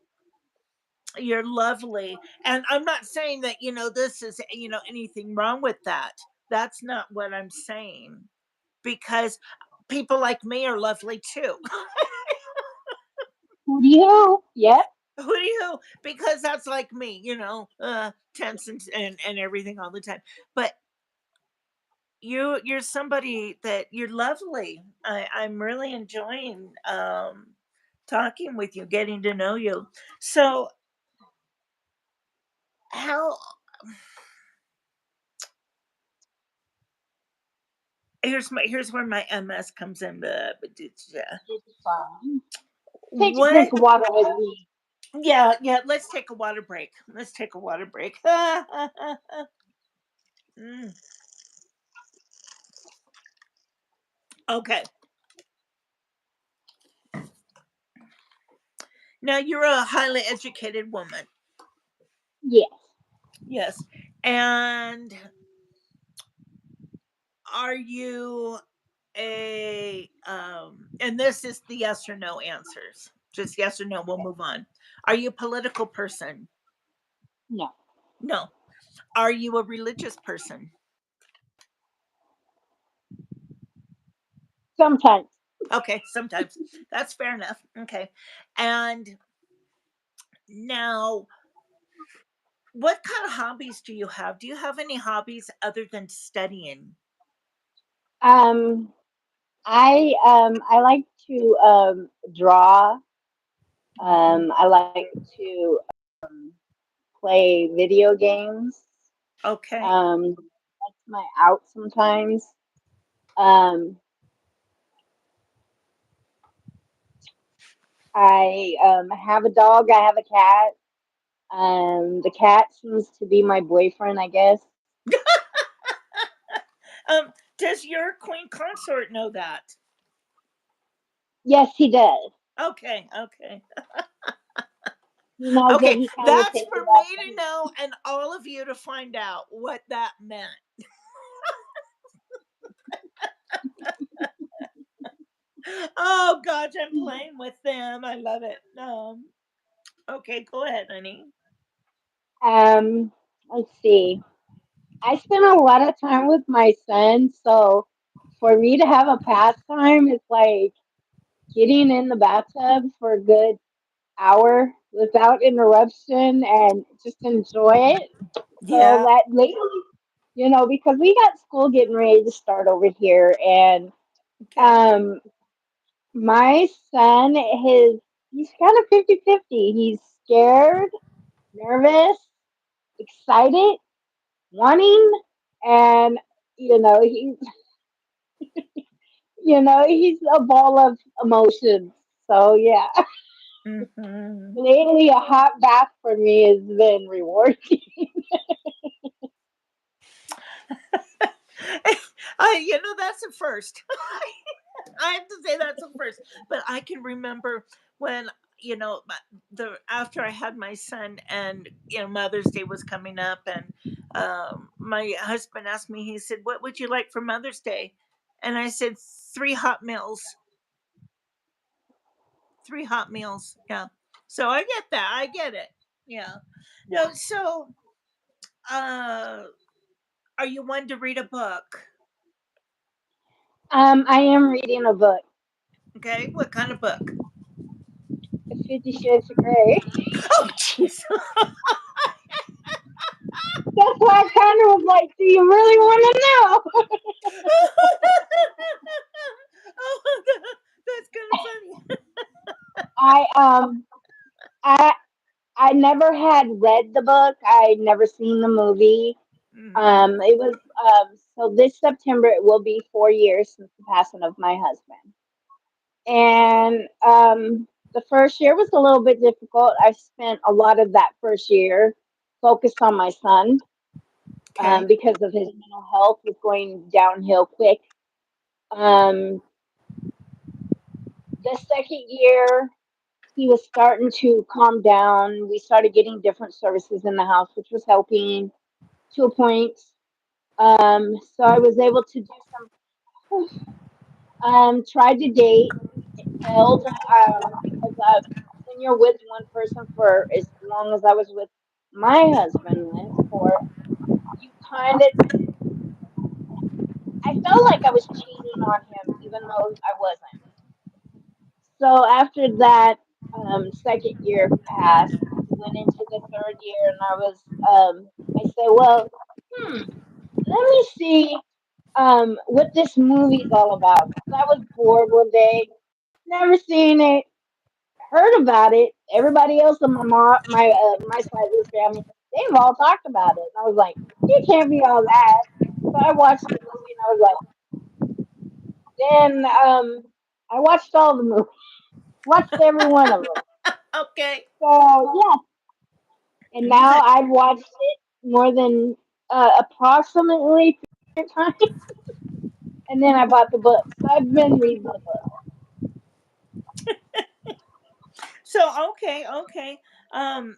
Speaker 1: You're lovely, and I'm not saying that this is anything wrong with that. That's not what I'm saying, because people like me are lovely too.
Speaker 2: Who do you? Yep.
Speaker 1: Who do you? Because that's like me, tense and everything all the time. But you're somebody that you're lovely. I'm really enjoying talking with you, getting to know you. So how here's where my MS comes in.
Speaker 2: It's fine. Take a
Speaker 1: What?
Speaker 2: drink of water with me.
Speaker 1: Yeah, yeah. Let's take a water break. Let's take a water break. Mm, okay. Now you're a highly educated woman.
Speaker 2: Yes.
Speaker 1: Yes. And are you and this is the yes or no answers. Just yes or no, we'll move on. Are you a political person?
Speaker 2: No.
Speaker 1: No. Are you a religious person?
Speaker 2: Sometimes.
Speaker 1: Okay, sometimes. That's fair enough. Okay. And now, what kind of hobbies do you have? Do you have any hobbies other than studying?
Speaker 2: Um, I like to draw.
Speaker 1: Hmm.
Speaker 2: I like to play video games.
Speaker 1: Okay.
Speaker 2: That's my out sometimes. Um, I have a dog. I have a cat. The cat seems to be my boyfriend, I guess.
Speaker 1: Does your queen consort know that?
Speaker 2: Yes, he does.
Speaker 1: Okay, okay.
Speaker 2: He knows that
Speaker 1: Okay,
Speaker 2: he kind of
Speaker 1: that's
Speaker 2: takes
Speaker 1: for
Speaker 2: it
Speaker 1: me
Speaker 2: after
Speaker 1: to
Speaker 2: him.
Speaker 1: know and all of you to find out what that meant. Oh gosh, I'm playing with them. I love it. Okay, go ahead, honey.
Speaker 2: Let's see. I spend a lot of time with my son, so for me to have a pastime, it's like getting in the bathtub for a good hour without interruption and just enjoy it. So
Speaker 1: Yeah.
Speaker 2: that lately, because we got school getting ready to start over here, and
Speaker 1: Okay.
Speaker 2: um, my son, he's kind of 50-50. He's scared, nervous, excited, wanting, and he he's a ball of emotions. So yeah,
Speaker 1: Hmm.
Speaker 2: lately a hot bath for me has been rewarding.
Speaker 1: That's a first. I have to say that's a first. But I can remember when the after I had my son, and Mother's Day was coming up, and my husband asked me. He said, "What would you like for Mother's Day?" And I said, "Three hot meals. Three hot meals." Yeah. So I get that. I get it. Yeah. No. So, uh, are you one to read a book?
Speaker 2: I am reading a book,
Speaker 1: Okay. What kind of book?
Speaker 2: 50 Shades of Grey.
Speaker 1: Oh, jeez.
Speaker 2: That's why I kind of was like, do you really want to know?
Speaker 1: Oh, that's kind of funny.
Speaker 2: I never had read the book. I never seen the movie.
Speaker 1: Mm,
Speaker 2: It was so this September it will be 4 years since the passing of my husband. And the first year was a little bit difficult. I spent a lot of that first year focused on my son
Speaker 1: okay.
Speaker 2: because of his mental health was going downhill quick. Um, the second year, he was starting to calm down. We started getting different services in the house, which was helping to a point. So I was able to do some, tried to date, failed, because when you're with one person for as long as I was with my husband went for, you kind of, I felt like I was cheating on him, even though I wasn't. So after that second year passed, we went into the third year, and I said, well, hmm, let me see what this movie's all about. 'Cause I was bored one day, never seen it, heard about it. Everybody else in my side of the family, they've all talked about it. And I was like, it can't be all that. So I watched the movie, and I was like, then I watched all the movies, watched every one of them.
Speaker 1: Okay.
Speaker 2: So yeah, and now
Speaker 1: Okay.
Speaker 2: I've watched it more than approximately 3 times, and then I bought the book. So I've been reading the book.
Speaker 1: So okay, okay. Um,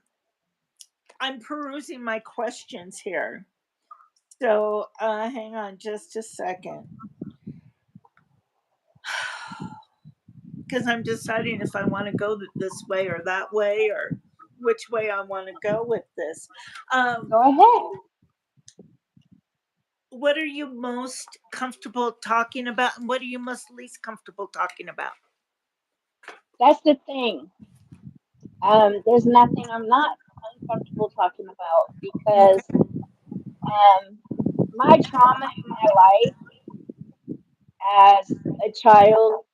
Speaker 1: I'm perusing my questions here. So hang on just a second, because I'm deciding if I want to go this way or that way, or which way I want to go with this. Um,
Speaker 2: Go ahead.
Speaker 1: what are you most comfortable talking about, and what are you most least comfortable talking about?
Speaker 2: That's the thing. There's nothing I'm not uncomfortable talking about
Speaker 1: Okay.
Speaker 2: because um, my trauma in my life as a child,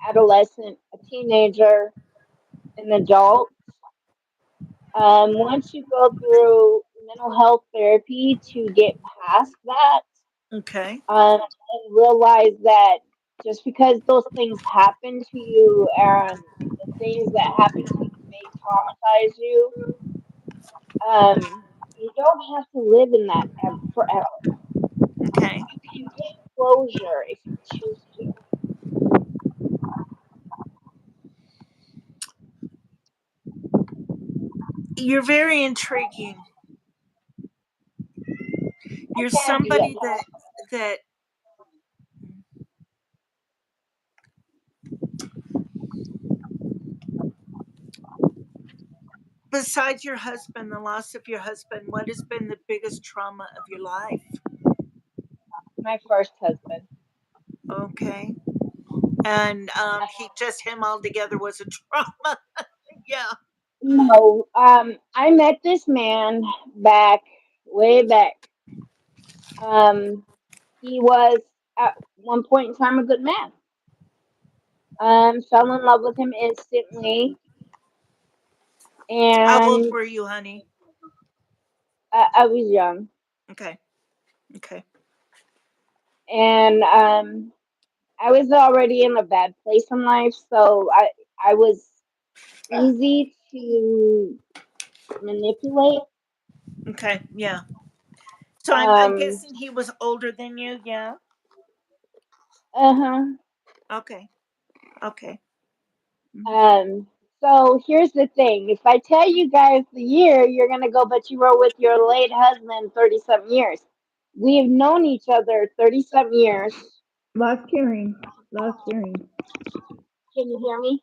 Speaker 2: adolescent, a teenager, an adult. Once you go through mental health therapy to get past that,
Speaker 1: Okay.
Speaker 2: and realize that just because those things happen to you and the things that happen to you may traumatize you, you don't have to live in that forever.
Speaker 1: Okay.
Speaker 2: You can get closure if you choose to.
Speaker 1: You're very intriguing.
Speaker 2: I
Speaker 1: You're
Speaker 2: can be at
Speaker 1: somebody that
Speaker 2: times.
Speaker 1: that besides your husband, the loss of your husband, what has been the biggest trauma of your life?
Speaker 2: My first husband.
Speaker 1: Okay. And he just him altogether was a trauma. Yeah.
Speaker 2: No, I met this man back, way back. Um, he was at one point in time a good man. Fell in love with him instantly,
Speaker 1: How old
Speaker 2: and
Speaker 1: were you, honey?
Speaker 2: I was young,
Speaker 1: Okay. Okay.
Speaker 2: and I was already in a bad place in life, so I was easy to manipulate.
Speaker 1: Okay. Yeah. So I'm
Speaker 2: Um,
Speaker 1: guessing he was older than you. Yeah.
Speaker 2: uh-huh.
Speaker 1: Okay. Okay. Mhm.
Speaker 2: Um, so here's the thing. If I tell you guys the year, you're gonna go, but you were with your late husband 30 something years. We've known each other 30 something years.
Speaker 1: Lost hearing. Lost hearing.
Speaker 2: Can you hear me?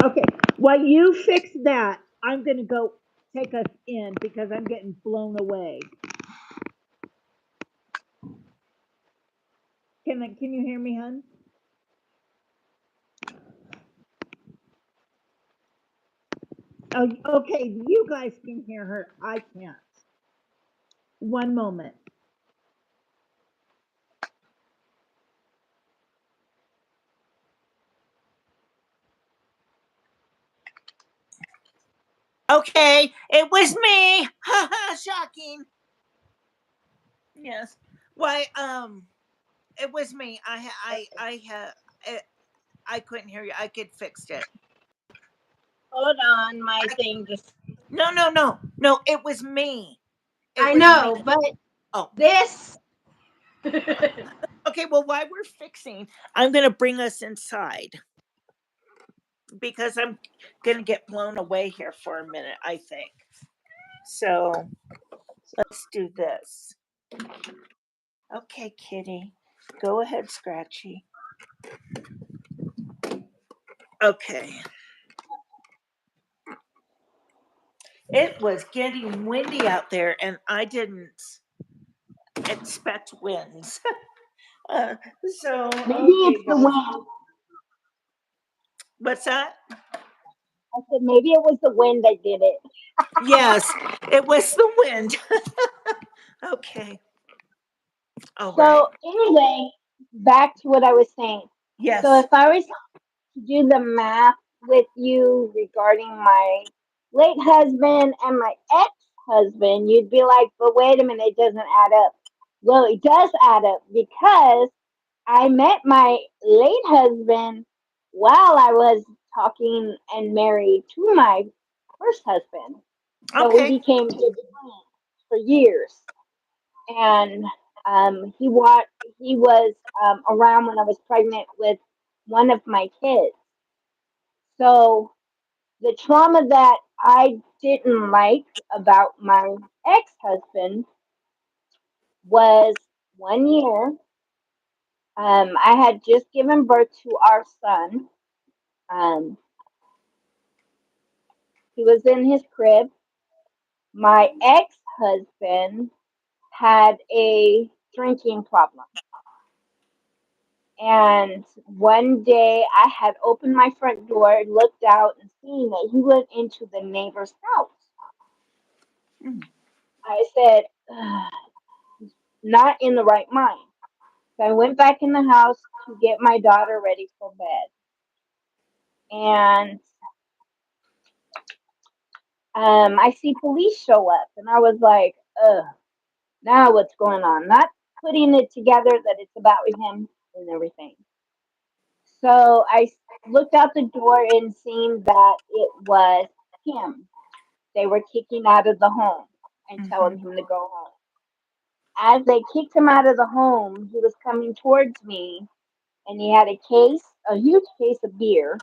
Speaker 1: Okay. While you fix that, I'm gonna go take us in because I'm getting blown away. Can you hear me, hon? Oh, okay. You guys can hear her. I can't. One moment. Okay, it was me. Ha ha! Shocking. Yes. Why? It was me. I couldn't hear you. I could fix it.
Speaker 2: Hold on, my
Speaker 1: I,
Speaker 2: thing just.
Speaker 1: no, no, no, no. It was me. It
Speaker 2: I
Speaker 1: was me.
Speaker 2: know, but
Speaker 1: Oh,
Speaker 2: this.
Speaker 1: okay. Well, while we're fixing, I'm gonna bring us inside because I'm gonna get blown away here for a minute. I think so. Let's do this. Okay, Kitty. Go ahead, Scratchy. Okay. It was getting windy out there, and I didn't expect winds. uh, so,
Speaker 2: Maybe
Speaker 1: okay,
Speaker 2: it's the
Speaker 1: guys.
Speaker 2: wind.
Speaker 1: What's that?
Speaker 2: I said maybe it was the wind that did it.
Speaker 1: Yes, it was the wind. Okay. All right.
Speaker 2: So anyway, back to what I was saying. So
Speaker 1: Yes.
Speaker 2: if I was to do the math with you regarding my late husband and my ex-husband, you'd be like, but wait a minute, it doesn't add up. Well, it does add up because I met my late husband while I was talking and married to my first husband. So we
Speaker 1: Okay.
Speaker 2: became good friends for years. And he was around when I was pregnant with one of my kids. So the trauma that I didn't like about my ex husband was 1 year. I had just given birth to our son. Um, he was in his crib. My ex husband had a drinking problem. And one day I had opened my front door, looked out, and seen that he went into the neighbor's house.
Speaker 1: Mm.
Speaker 2: I said, "Ugh, not in the right mind." So I went back in the house to get my daughter ready for bed. And I see police show up. And I was like, ugh, now what's going on? Not putting it together that it's about him and everything. So looked out the door and seen that it was him. They were kicking out of the home and telling
Speaker 1: Mm-hmm.
Speaker 2: him to go home. As they kicked him out of the home, he was coming towards me and he had a huge case of beer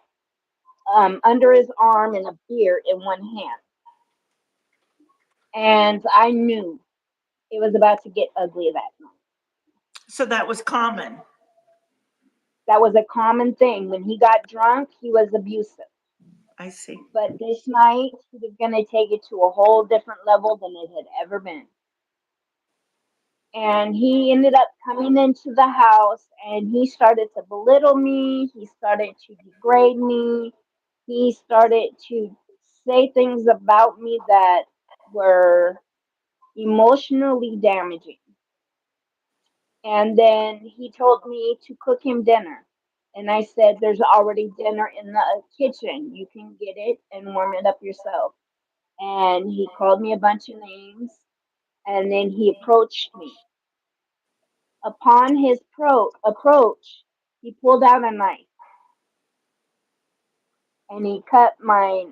Speaker 2: under his arm and a beer in one hand. And I knew it was about to get ugly that night.
Speaker 1: So that was common.
Speaker 2: That was a common thing. When he got drunk, he was abusive.
Speaker 1: I see.
Speaker 2: But this night, he was going to take it to a whole different level than it had ever been. And he ended up coming into the house and he started to belittle me. He started to degrade me. He started to say things about me that were emotionally damaging. And then he told me to cook him dinner. And I said, there's already dinner in the kitchen. You can get it and warm it up yourself. And he called me a bunch of names. And then he approached me. Upon his approach, he pulled out a knife and he cut my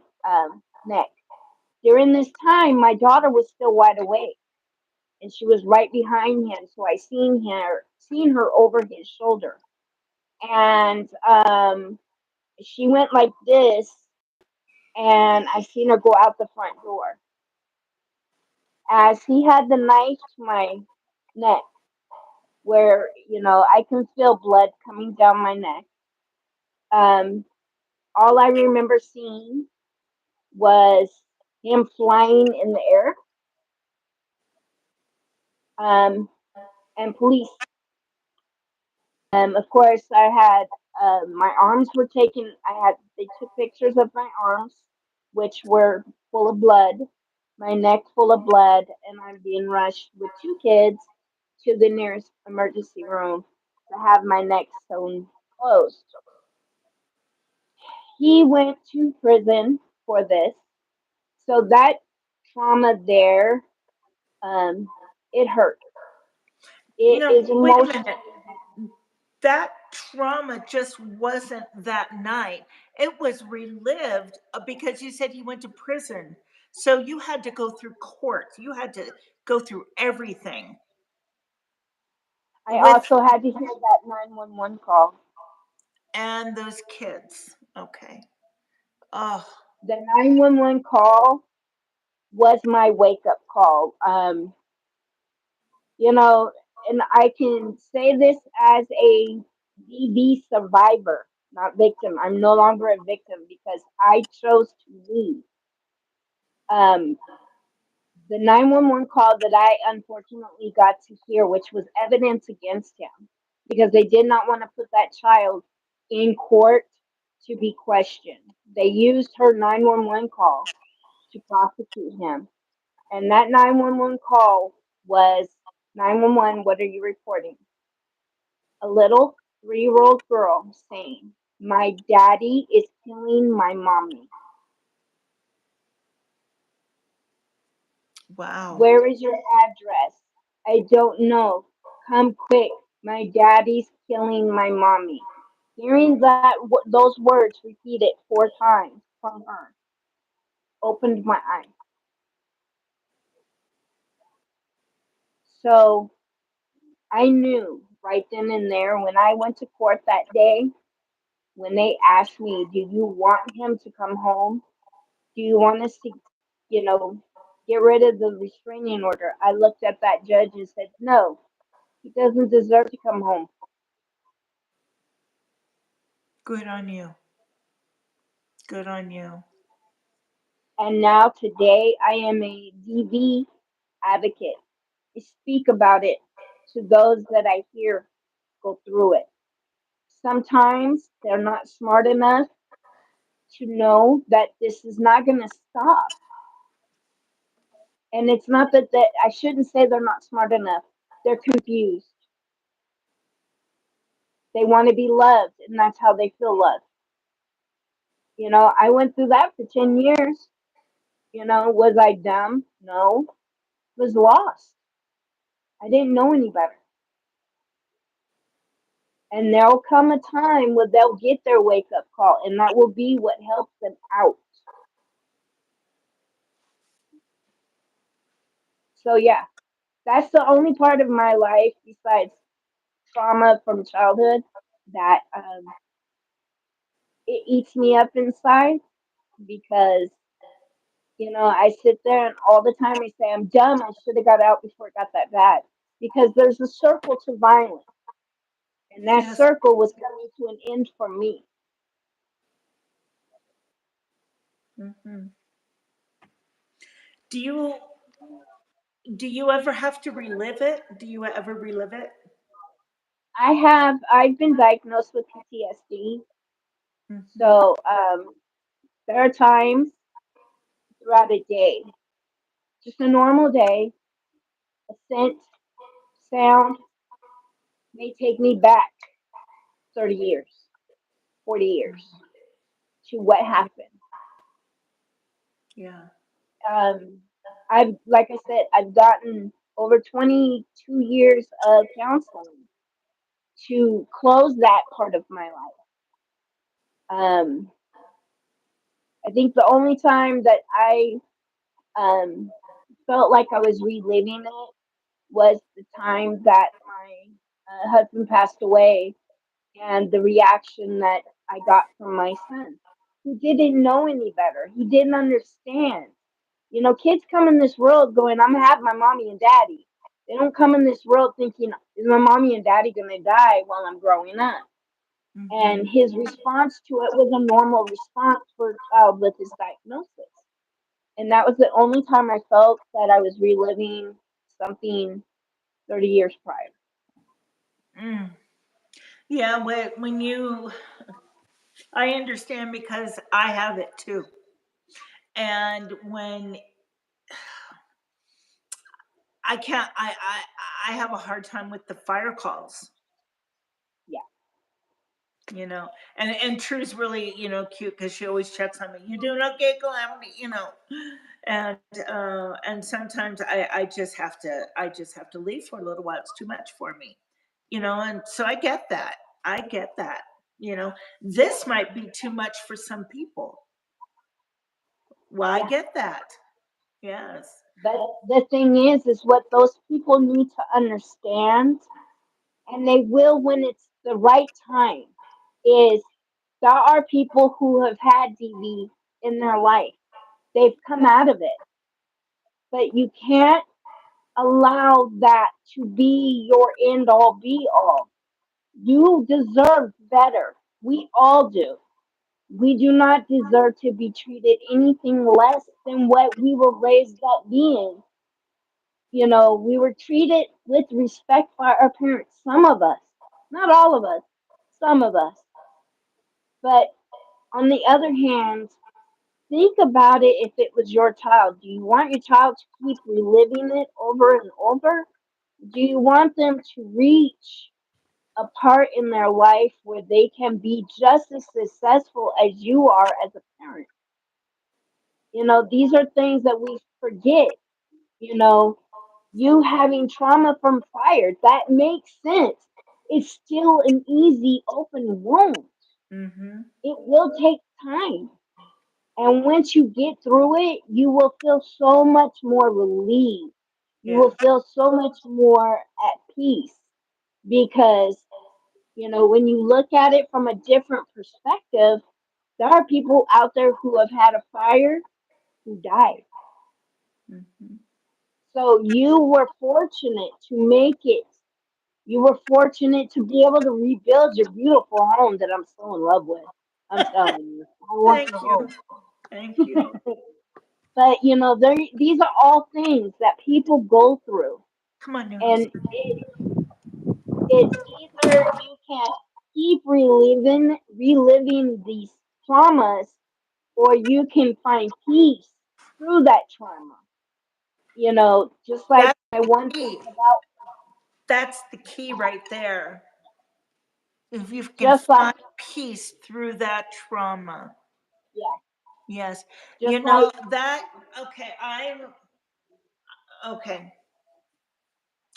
Speaker 2: neck. During this time, my daughter was still wide awake and she was right behind him. So I seen her over his shoulder. And she went like this and I seen her go out the front door. As he had the knife to my neck, where, I can feel blood coming down my neck. Um, all I remember seeing was him flying in the air, um, and police. Of course, I had my arms were taken. They took pictures of my arms, which were full of blood, my neck full of blood, and I'm being rushed with two kids to the nearest emergency room to have my neck sewn closed. He went to prison for this. So that trauma there, um, it hurt. It
Speaker 1: Now,
Speaker 2: is
Speaker 1: wait a minute.
Speaker 2: emotionally
Speaker 1: That trauma just wasn't that night. It was relived because you said he went to prison. So you had to go through court. You had to go through everything
Speaker 2: I
Speaker 1: with
Speaker 2: also had to hear that 911 call.
Speaker 1: and those kids. Okay. Oh,
Speaker 2: The 911 call was my wake up call. You know, and I can say this as a DV survivor, not victim. I'm no longer a victim because I chose to leave. Um, the 911 call that I unfortunately got to hear, which was evidence against him, because they did not want to put that child in court to be questioned. They used her 911 call to prosecute him. And that 911 call was 911, what are you reporting? A little 3-year old girl saying, my daddy is killing my mommy.
Speaker 1: wow.
Speaker 2: Where is your address? I don't know. Come quick. My daddy's killing my mommy. Hearing those words repeated 4 times from her opened my eyes. So I knew right then and there when I went to court that day, when they asked me, do you want him to come home? Do you want us to, you know, get rid of the restraining order? I looked at that judge and said, no, he doesn't deserve to come home.
Speaker 1: Good on you. Good on you.
Speaker 2: And now today I am a DV advocate. I speak about it to those that I hear go through it. Sometimes they're not smart enough to know that this is not going to stop. And it's not that I shouldn't say they're not smart enough. They're confused. They want to be loved, and that's how they feel loved. I went through that for 10 years. Was I dumb? No. Was lost. I didn't know any better. And there'll come a time where they'll get their wake up call, and that will be what helps them out. So, yeah, that's the only part of my life besides trauma from childhood that it eats me up inside because I sit there and all the time I say, I'm dumb. I should have got out before it got that bad. Because there's a circle to violence. And that
Speaker 1: Yes.
Speaker 2: circle was coming to an end for me.
Speaker 1: Hmm. Do you do you ever have to relive it? Do you ever relive it?
Speaker 2: I've been diagnosed with PTSD.
Speaker 1: Hmm.
Speaker 2: So there are times throughout a day, just a normal day, a scent, sound may take me back 30 years, 40 years to what
Speaker 1: Yeah.
Speaker 2: happened.
Speaker 1: Yeah.
Speaker 2: Um, like I said, I've gotten over 22 years of counseling to close that part of my life. Um, I think the only time that I um, felt like I was reliving it was the time that my husband passed away and the reaction that I got from my son, who didn't know any better. He didn't understand. Kids come in this world going, I'm gonna have my mommy and daddy. They don't come in this world thinking, is my mommy and daddy gonna die while I'm growing up? And
Speaker 1: Hmm.
Speaker 2: his response to it was a normal response for a child with his diagnosis. And that was the only time I felt that I was reliving something 30 years prior.
Speaker 1: Mm. Yeah. I understand because I have it too. And when I can't, I have a hard time with the fire calls
Speaker 2: Yeah.
Speaker 1: And True's really cute because she always checks on me. You doing okay, Calamity? And sometimes I just have to leave for a little while. It's too much for me, and so I get that. I get that. This might be too much for some people. Well, I
Speaker 2: Yeah.
Speaker 1: get that. Yes.
Speaker 2: But the thing is what those people need to understand, and they will when it's the right time, is there are people who have had DV in their life. They've come out of it, but you can't allow that to be your end all be all. You deserve better. We all do. We do not deserve to be treated anything less than what we were raised up being. We were treated with respect by our parents. Some of us, not all of us, some of us. But on the other hand, think about it if it was your child. Do you want your child to keep reliving it over and over? Do you want them to reach a part in their life where they can be just as successful as you are as a parent? These are things that we forget. You know, you having trauma from fire, that makes sense. It's still an easy open wound.
Speaker 1: Mm-hmm.
Speaker 2: It will take time. And once you get through it, you will feel so much more relieved. You
Speaker 1: Yeah.
Speaker 2: will feel so much more at peace because, when you look at it from a different perspective, there are people out there who have had a fire who died.
Speaker 1: Mm-hmm.
Speaker 2: So you were fortunate to make it. You were fortunate to be able to rebuild your beautiful home that I'm so in love with. I'm telling you, I want
Speaker 1: Thank
Speaker 2: the
Speaker 1: you.
Speaker 2: home.
Speaker 1: Thank you.
Speaker 2: But these are all things that people go through,
Speaker 1: Come on, Noodles.
Speaker 2: and it's either you can keep reliving these traumas, or you can find peace through that trauma. Just like
Speaker 1: That's
Speaker 2: my
Speaker 1: the
Speaker 2: one thing
Speaker 1: key.
Speaker 2: about,
Speaker 1: That's the key right there. If you can
Speaker 2: just like,
Speaker 1: find peace through that trauma.
Speaker 2: yeah,
Speaker 1: Yes.
Speaker 2: just like,
Speaker 1: Okay, okay.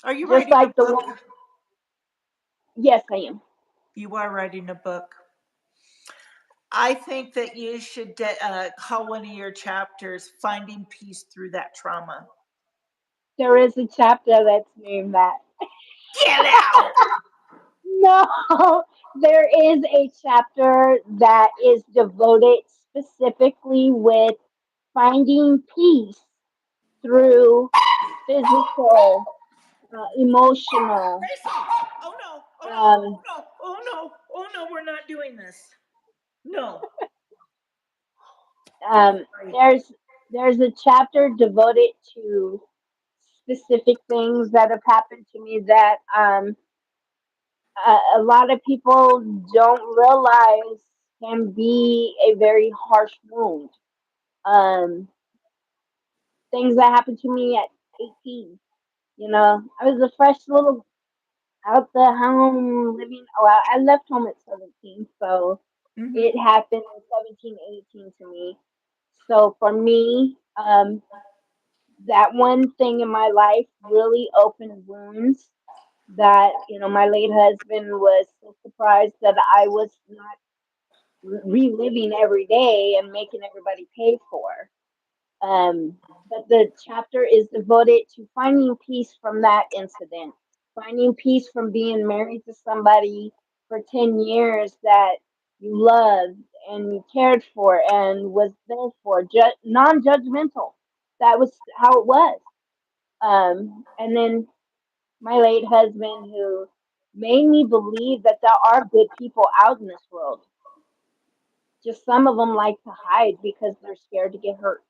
Speaker 1: Are you
Speaker 2: just
Speaker 1: writing a
Speaker 2: like the
Speaker 1: book?
Speaker 2: one. Yes, I am.
Speaker 1: You are writing a book. I think that you should call one of your chapters Finding Peace Through That Trauma.
Speaker 2: There is a chapter that's named that.
Speaker 1: Get out!
Speaker 2: No, there is a chapter that is devoted specifically with finding peace through physical, emotional.
Speaker 1: Gracie! Oh no! Oh no!
Speaker 2: Um,
Speaker 1: Oh no! Oh no! Oh no! We're not doing this. No.
Speaker 2: um,
Speaker 1: Sorry.
Speaker 2: there's a chapter devoted to specific things that have happened to me that a lot of people don't realize can be a very harsh wound. Um, Things that happened to me at 18. I was a fresh little out the home living. Well, I left home at 17, so
Speaker 1: Mm-hmm.
Speaker 2: it happened in 17, 18 to me. So for me, that one thing in my life really opened wounds that, my late husband was so surprised that I was not reliving every day and making everybody pay for. But the chapter is devoted to finding peace from that incident, finding peace from being married to somebody for 10 years that you loved and you cared for and was there for, non judgmental. That was how it was. And then my late husband, who made me believe that there are good people out in this world. Just some of them like to hide because they're scared to get hurt.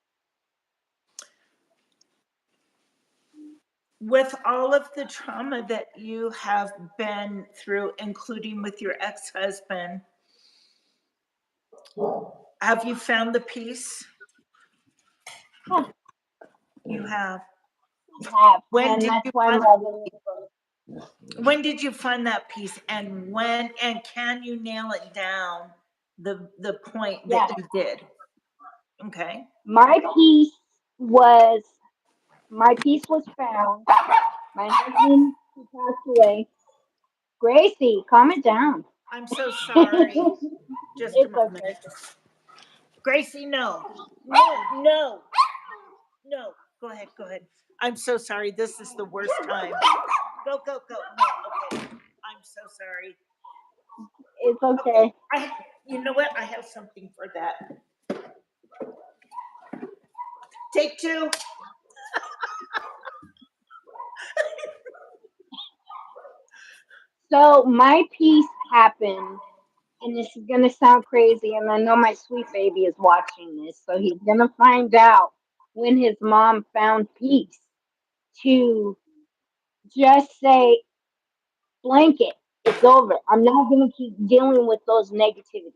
Speaker 1: With all of the trauma that you have been through, including with your ex husband, have you found the peace?
Speaker 2: Huh,
Speaker 1: You have.
Speaker 2: I have,
Speaker 1: When
Speaker 2: and
Speaker 1: did
Speaker 2: that's
Speaker 1: you
Speaker 2: why I'm
Speaker 1: find
Speaker 2: writing this book.
Speaker 1: When did you find that piece, and when, and can you nail it down, the point that
Speaker 2: Yes,
Speaker 1: you did? Okay.
Speaker 2: my piece was my piece was found. My husband who passed away. Gracie, calm it down.
Speaker 1: I'm so sorry.
Speaker 2: It's
Speaker 1: Just a
Speaker 2: okay.
Speaker 1: moment. Gracie, no. No, no, no. Go ahead, go ahead. I'm so sorry. This is the worst time. Go, go, go. No, okay. I'm so sorry.
Speaker 2: It's
Speaker 1: Okay.
Speaker 2: okay.
Speaker 1: You know what? I have something for that. Take two.
Speaker 2: So my piece happened, and this is gonna sound crazy, and I know my sweet baby is watching this, so he's gonna find out when his mom found peace to just say, blanket, it's over. I'm not gonna keep dealing with those negativities.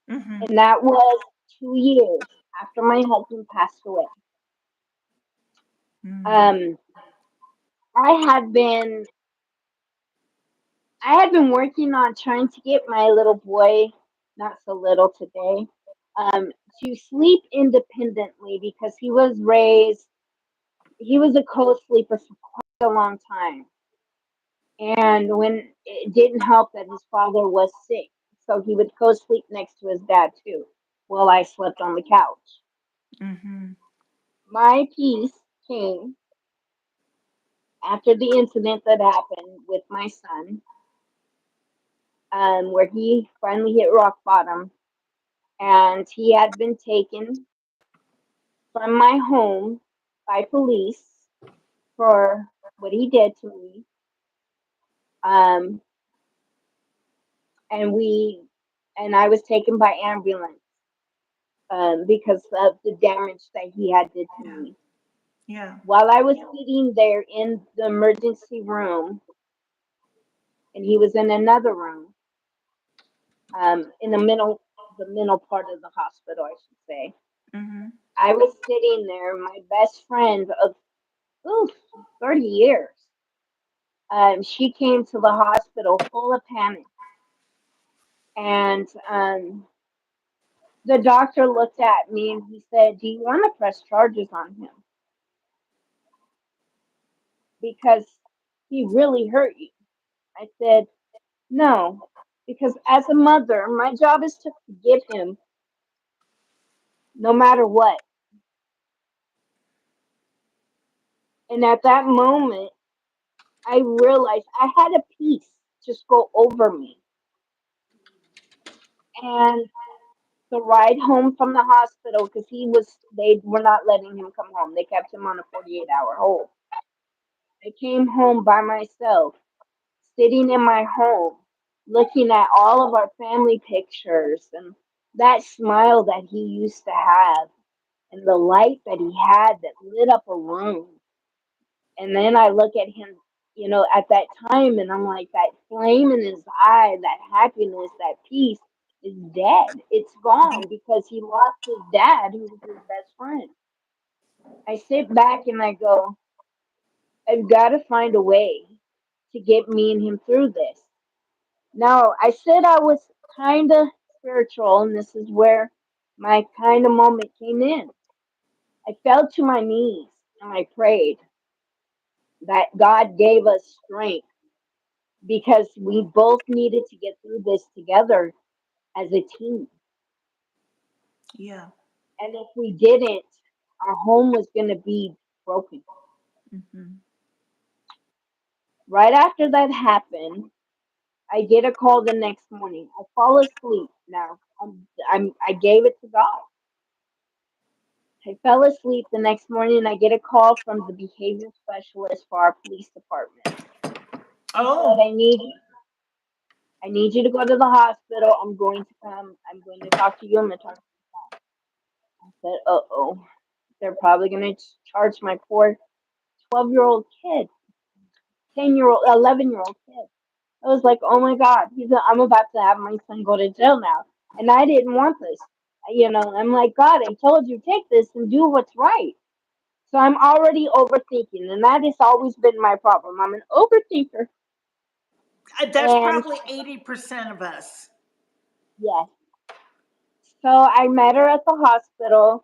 Speaker 1: Mm-hmm.
Speaker 2: And that was 2 years after my husband passed away.
Speaker 1: Mm.
Speaker 2: Um, I had been I had been working on trying to get my little boy, not so little today, um, to sleep independently because he was a co-sleeper for quite a long time. And when it didn't help that his father was sick, so he would co-sleep next to his dad too, while I slept on the couch.
Speaker 1: Mm-hmm.
Speaker 2: My piece came after the incident that happened with my son, where he finally hit rock bottom, and he had been taken from my home by police for what he did to me. Um, and we and I was taken by ambulance because of the damage that he had did to
Speaker 1: Yeah.
Speaker 2: me.
Speaker 1: Yeah.
Speaker 2: While I was sitting there in the emergency room, and he was in another room, in the middle part of the hospital, I should say.
Speaker 1: Mm-hmm.
Speaker 2: I was sitting there, my best friend of oof, 30 years. She came to the hospital full of panic, and the doctor looked at me and he said, "Do you want to press charges on him because he really hurt you?" I said, "No, because as a mother, my job is to forgive him no matter what." And at that moment, I realized I had a peace just go over me. And the ride home from the hospital, because they were not letting him come home. They kept him on a 48-hour hold. I came home by myself, sitting in my home, looking at all of our family pictures and that smile that he used to have and the light that he had that lit up a room. And then I look at him, at that time, and I'm like, that flame in his eye, that happiness, that peace is dead. It's gone because he lost his dad, who was his best friend. I sit back and I go, I've got to find a way to get me and him through this. Now, I said I was kind of spiritual, and this is where my kind of moment came in. I fell to my knees and I prayed that God gave us strength because we both needed to get through this together as a team.
Speaker 1: Yeah.
Speaker 2: And if we didn't, our home was going to be broken.
Speaker 1: Mm-hmm.
Speaker 2: Right after that happened, I get a call the next morning. I fall asleep. Now, I gave it to God. I fell asleep the next morning. I get a call from the behavior specialist for our police department. He said,
Speaker 1: Oh.
Speaker 2: I need you to go to the hospital. I'm going to come. I'm going to talk to you. I'm going to talk to you. I said, uh-oh. They're probably going to charge my poor 12-year-old kid, 10-year-old, 11-year-old kid. I was like, oh my God, I'm about to have my son go to jail now. And I didn't want this. I'm like, God, I told you, take this and do what's right. So I'm already overthinking. And that has always been my problem. I'm an overthinker.
Speaker 1: That's
Speaker 2: And
Speaker 1: probably 80% of us.
Speaker 2: yes, so I met her at the hospital.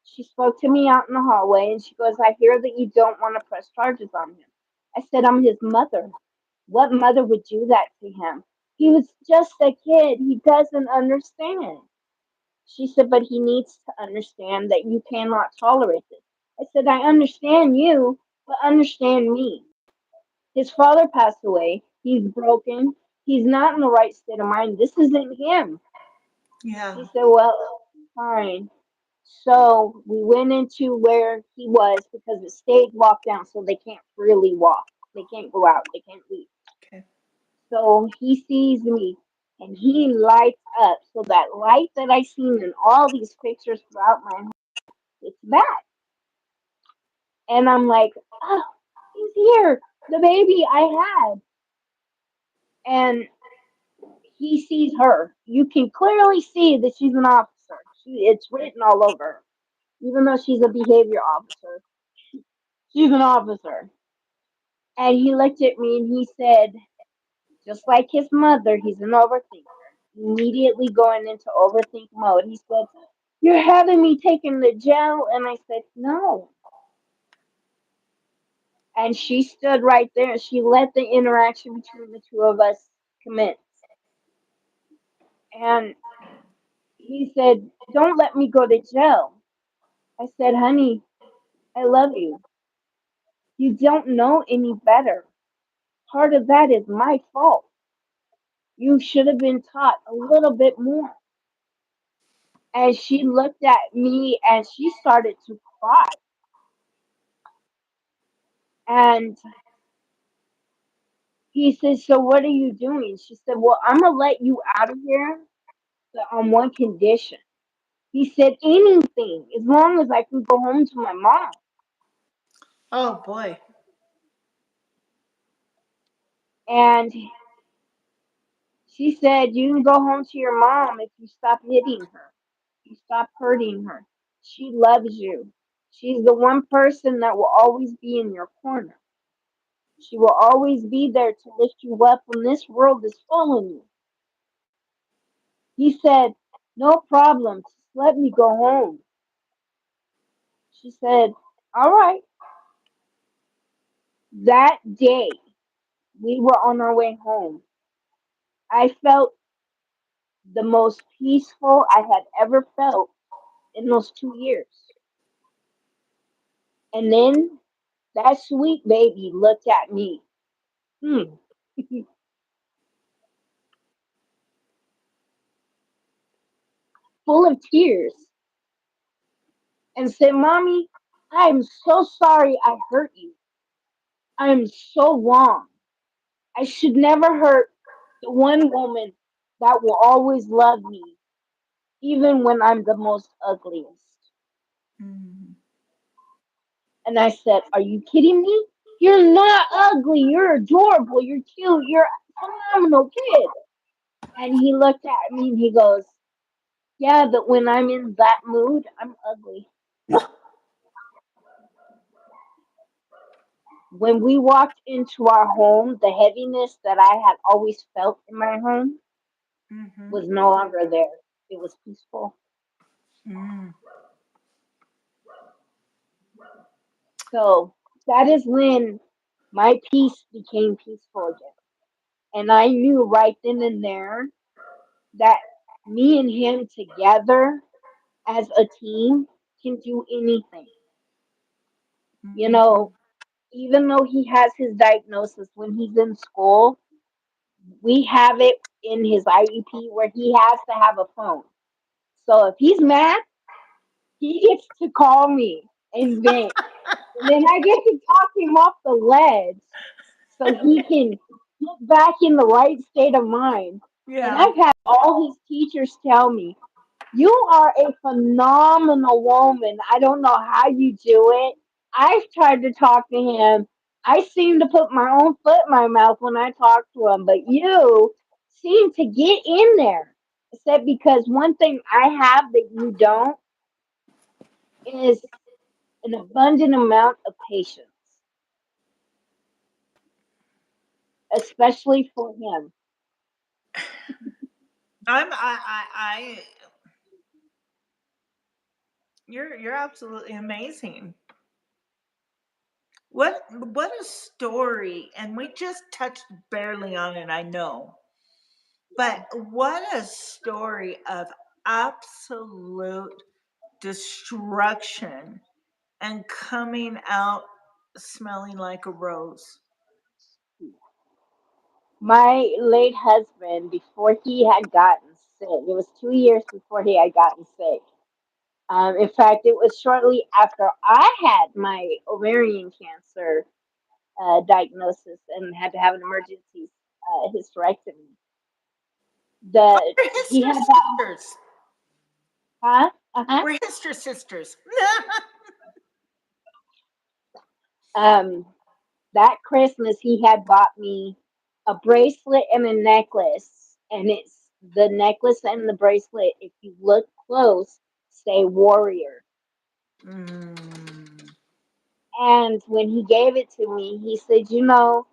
Speaker 2: She spoke to me out in the hallway and she goes, I hear that you don't want to press charges on him. I said, I'm his mother. What mother would do that to him? He was just a kid. He doesn't understand. She said, but he needs to understand that you cannot tolerate this. I said, I understand you, but understand me. His father passed away. He's broken. He's not in the right state of mind. This isn't him.
Speaker 1: Yeah.
Speaker 2: She said, well, fine. So we went into where he was because it stayed locked down, so they can't really walk. They can't go out. They can't leave.
Speaker 1: Okay.
Speaker 2: So he sees me and he lights up. So that light that I seen in all these pictures throughout my home, it's back. And I'm like, oh, he's here. The baby I had. And he sees her. You can clearly see that she's an officer. It's written all over her. Even though she's a behavior officer, she's an officer. And he looked at me and he said, just like his mother, he's an overthinker. Immediately going into overthink mode. He said, you're having me taken to jail. And I said, no. And she stood right there. She let the interaction between the two of us commence. And he said, don't let me go to jail. I said, honey, I love you. You don't know any better. Part of that is my fault. You should have been taught a little bit more. And she looked at me and she started to cry. And he said, so what are you doing? She said, well, I'm going to let you out of here, but on one condition. He said, anything, as long as I can go home to my mom.
Speaker 1: Oh boy.
Speaker 2: And she said, you can go home to your mom if you stop hitting her. You stop hurting her. She loves you. She's the one person that will always be in your corner. She will always be there to lift you up when this world is falling you. He said, no problem. Just let me go home. She said, all right. That day, we were on our way home. I felt the most peaceful I had ever felt in those 2 years. And then that sweet baby looked at me, hmm, full of tears, and said, mommy, I am so sorry I hurt you. I am so wrong. I should never hurt the one woman that will always love me, even when I'm the most ugliest.
Speaker 1: Mm.
Speaker 2: And I said, are you kidding me? You're not ugly. You're adorable. You're cute. You're a phenomenal kid. And he looked at me and he goes, yeah, but when I'm in that mood, I'm ugly. When we walked into our home, the heaviness that I had always felt in my home
Speaker 1: Mm-hmm.
Speaker 2: was no longer there. It was peaceful.
Speaker 1: Mm.
Speaker 2: So that is when my peace became peaceful again. And I knew right then and there that me and him together as a team can do anything. You
Speaker 1: Mm-hmm.
Speaker 2: know, even though he has his diagnosis when he's in school, we have it in his IEP where he has to have a phone. So if he's mad, he gets to call me and vent. And then I get to talk him off the ledge so he can get back in the right state of mind. And
Speaker 1: Yeah.
Speaker 2: I've had all his teachers tell me, you are a phenomenal woman. I don't know how you do it. I've tried to talk to him. I seem to put my own foot in my mouth when I talk to him, but you seem to get in there. I said, because one thing I have that you don't is an abundant amount of patience. especially for him.
Speaker 1: I you're absolutely amazing. What a story, and we just touched barely on it, I know. But what a story of absolute destruction and coming out smelling like a rose.
Speaker 2: My late husband, before he had gotten sick, it was 2 years before he had gotten sick. In fact, it was shortly after I had my ovarian cancer diagnosis and had to have an emergency hysterectomy. The
Speaker 1: We're
Speaker 2: he
Speaker 1: Hister
Speaker 2: had that,
Speaker 1: sisters.
Speaker 2: huh? Uh-huh.
Speaker 1: We're Hister sisters.
Speaker 2: Um, that Christmas he had bought me a bracelet and a necklace, and it's the necklace and the bracelet. If you look close, say warrior.
Speaker 1: Mm.
Speaker 2: And when he gave it to me, he said, "You know,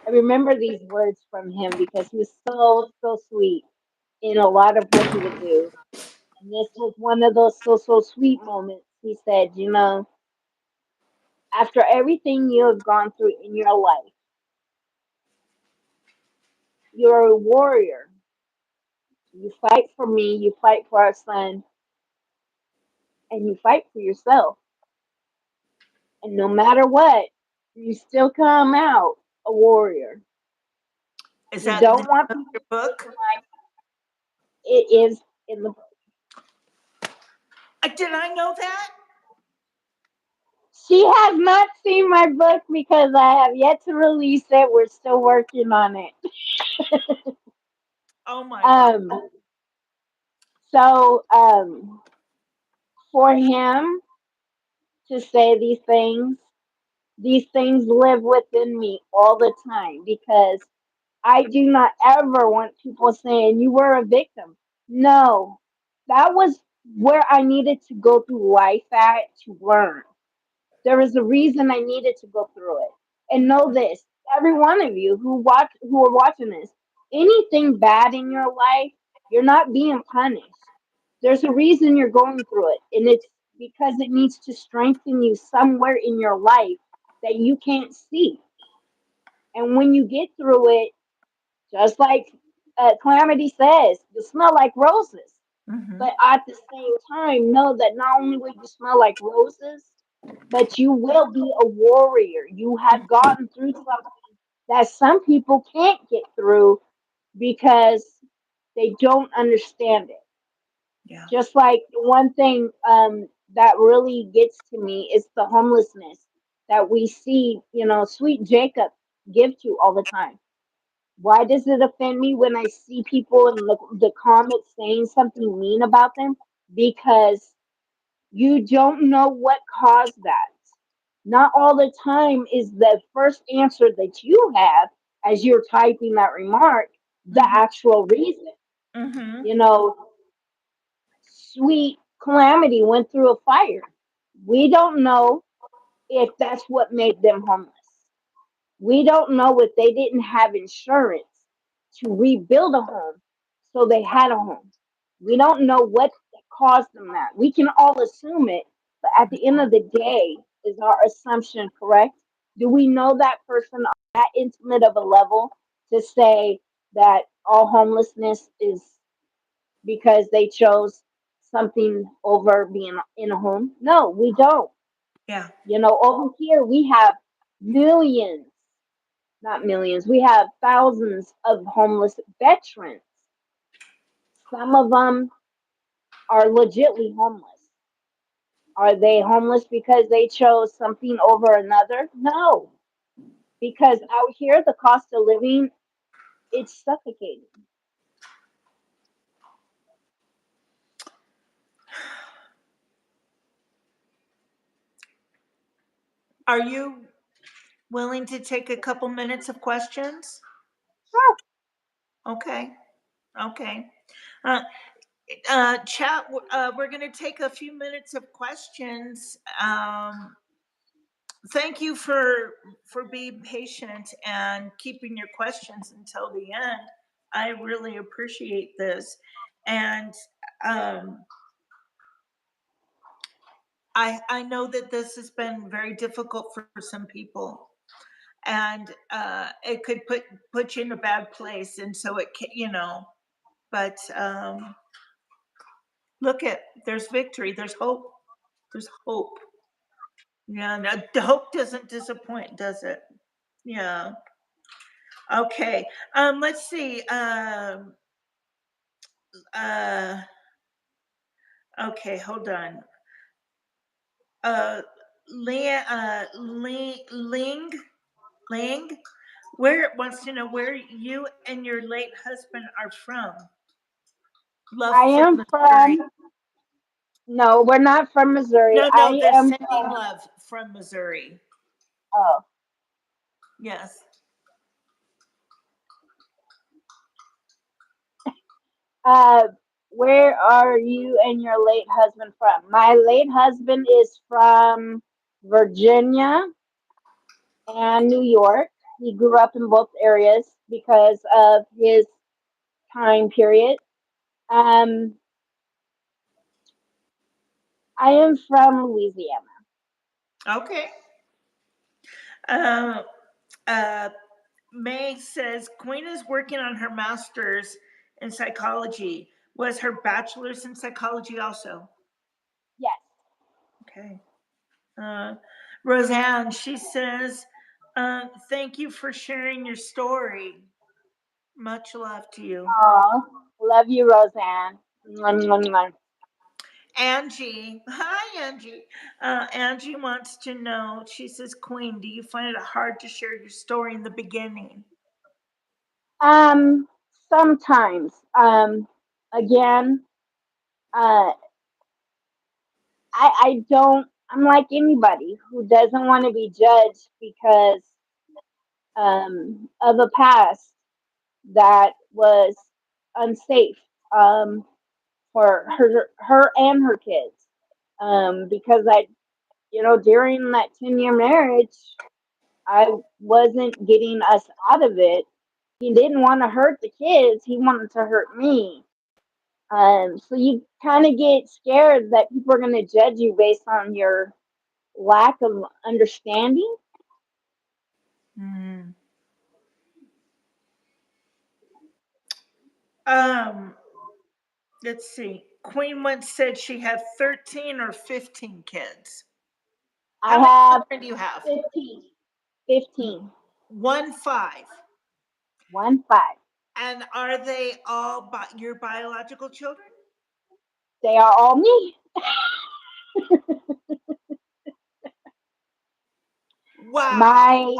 Speaker 2: I remember these words from him because he was so sweet in a lot of what he would do. And this was one of those so sweet moments. He said, you know, after everything you have gone through in your life, you're a warrior. You fight for me, you fight for our son, and you fight for yourself. And no matter what, you still come out a warrior.
Speaker 1: Is
Speaker 2: You
Speaker 1: that the
Speaker 2: don't
Speaker 1: name
Speaker 2: want
Speaker 1: of
Speaker 2: people
Speaker 1: your
Speaker 2: to
Speaker 1: book?
Speaker 2: recognize it is in the.
Speaker 1: Did I know that?
Speaker 2: She has not seen my book because I have yet to release it. We're still working on it.
Speaker 1: Oh my God.
Speaker 2: Um, so for him to say these things live within me all the time because I do not ever want people saying you were a victim. No, that was where I needed to go through life at to learn. There was a reason I needed to go through it. And know this, every one of you who are watching this, anything bad in your life, you're not being punished. There's a reason you're going through it. And it's because it needs to strengthen you somewhere in your life that you can't see. And when you get through it, just like Calamity says, you smell like roses.
Speaker 1: Hmm.
Speaker 2: But at the same time, know that not only will you smell like roses, but you will be a warrior. You have gotten through something that some people can't get through because they don't understand it.
Speaker 1: Yeah.
Speaker 2: Just like the one thing that really gets to me is the homelessness that we see, you know, sweet Jacob give to all the time. Why does it offend me when I see people in the comments saying something mean about them? Because you don't know what caused that. Not all the time is the first answer that you have as you're typing that remark the
Speaker 1: Hmm.
Speaker 2: actual reason.
Speaker 1: Hmm.
Speaker 2: You know, sweet Calamity went through a fire. We don't know if that's what made them homeless. We don't know if they didn't have insurance to rebuild a home, so they had a home. We don't know what caused them that. We can all assume it, but at the end of the day, is our assumption correct? Do we know that person on that intimate of a level to say that all homelessness is because they chose something over being in a home? No, we don't.
Speaker 1: Yeah.
Speaker 2: You know, over here we have millions, not millions, we have thousands of homeless veterans. Some of them are legitly homeless. Are they homeless because they chose something over another? No, because out here the cost of living, it's suffocating.
Speaker 1: Are you willing to take a couple minutes of questions?
Speaker 2: Sure.
Speaker 1: Okay. Okay. Uh, chat. We're going to take a few minutes of questions. thank you for being patient and keeping your questions until the end. I really appreciate this, and um, I know that this has been very difficult for some people, and it could put you in a bad place, and so it can, you know. But look at there's victory, there's hope, there's hope. Yeah, no, the hope doesn't disappoint, does it? Yeah. Okay. Let's see. Uh, okay, hold on. Uh, Ling, where wants to know where you and your late husband are from. Love
Speaker 2: I
Speaker 1: from
Speaker 2: am
Speaker 1: Missouri.
Speaker 2: from, no, we're not from Missouri.
Speaker 1: No, no,
Speaker 2: I
Speaker 1: they're
Speaker 2: am
Speaker 1: sending
Speaker 2: from,
Speaker 1: love from Missouri.
Speaker 2: oh,
Speaker 1: Yes.
Speaker 2: uh, where are you and your late husband from? My late husband is from Virginia and New York. He grew up in both areas because of his time period. Um, I am from Louisiana.
Speaker 1: Okay. Uh, uh, May says Queen is working on her master's in psychology. Was her bachelor's in psychology also?
Speaker 2: Yes.
Speaker 1: Okay. Uh, Roseanne, she says, thank you for sharing your story. Much love to you.
Speaker 2: Aw, love you, Roseanne. Mwah, mwah, mwah.
Speaker 1: Angie, hi Angie. Angie wants to know, she says, Queen, do you find it hard to share your story in the beginning?
Speaker 2: Um, sometimes, again, uh, I don't. I'm like anybody who doesn't want to be judged because of a past that was unsafe for her and her kids. Because during that 10-year marriage, I wasn't getting us out of it. He didn't want to hurt the kids. He wanted to hurt me. So you kind of get scared that people are going to judge you based on your lack of understanding.
Speaker 1: Hmm. Um, let's see. Queen once said she had 13 or 15 kids.
Speaker 2: I
Speaker 1: How many
Speaker 2: have
Speaker 1: children do you have?
Speaker 2: 15, 15,
Speaker 1: One, five.
Speaker 2: 1, 5.
Speaker 1: And are they all your biological children?
Speaker 2: They are all me.
Speaker 1: Wow.
Speaker 2: My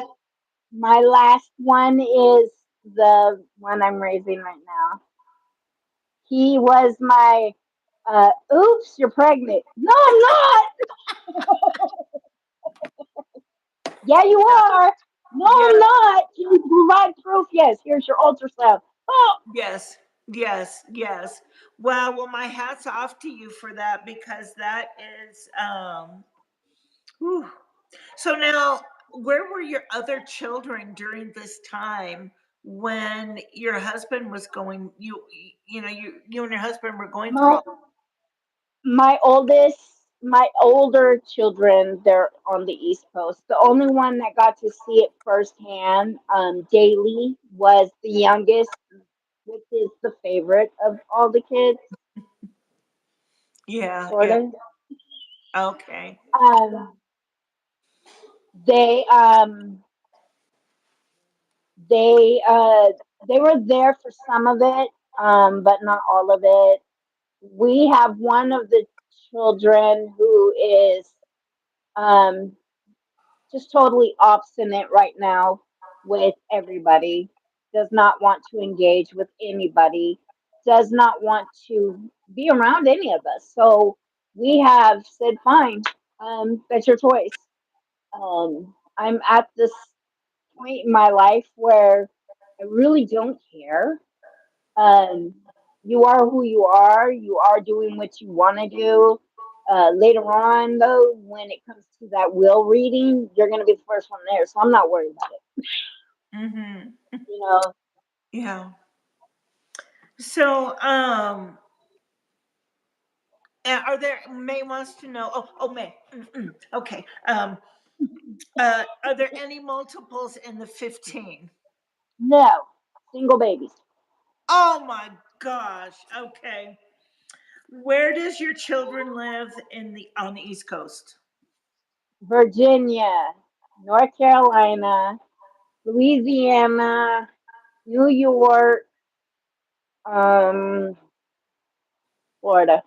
Speaker 2: my last one is the one I'm raising right now. He was my oops, you're pregnant. No, I'm not. Yeah, you
Speaker 1: Yeah.
Speaker 2: are. No, I'm
Speaker 1: Yes.
Speaker 2: not. Can you provide proof? Yes, here's your ultrasound. Oh,
Speaker 1: Yes. Yes. Yes. Wow. Well, my hat's off to you for that because that is whew. So now, where were your other children during this time when your husband was going? You and your husband were going through
Speaker 2: my
Speaker 1: all.
Speaker 2: my older children, they're on the East Coast. The only one that got to see it firsthand, daily, was the youngest, which is the favorite of all the kids,
Speaker 1: Yeah.
Speaker 2: sort
Speaker 1: Yeah.
Speaker 2: of.
Speaker 1: Okay.
Speaker 2: Um, they um they were there for some of it, but not all of it. We have one of the children who is um just totally obstinate right now with everybody, does not want to engage with anybody, does not want to be around any of us. So we have said, fine, that's your choice. I'm at this point in my life where I really don't care. Um, you are who you are. You are doing what you want to do. Later on, though, when it comes to that will reading, you're going to be the first one there. So I'm not worried about it.
Speaker 1: Mm-hmm.
Speaker 2: You know,
Speaker 1: Yeah. So, are there? May wants to know. Oh, May. Mm-mm. Okay. Are there any multiples in the 15?
Speaker 2: no single babies.
Speaker 1: Oh my gosh. Okay. Where does your children live in the on the East Coast?
Speaker 2: Virginia, North Carolina, Louisiana, New York, um, Florida.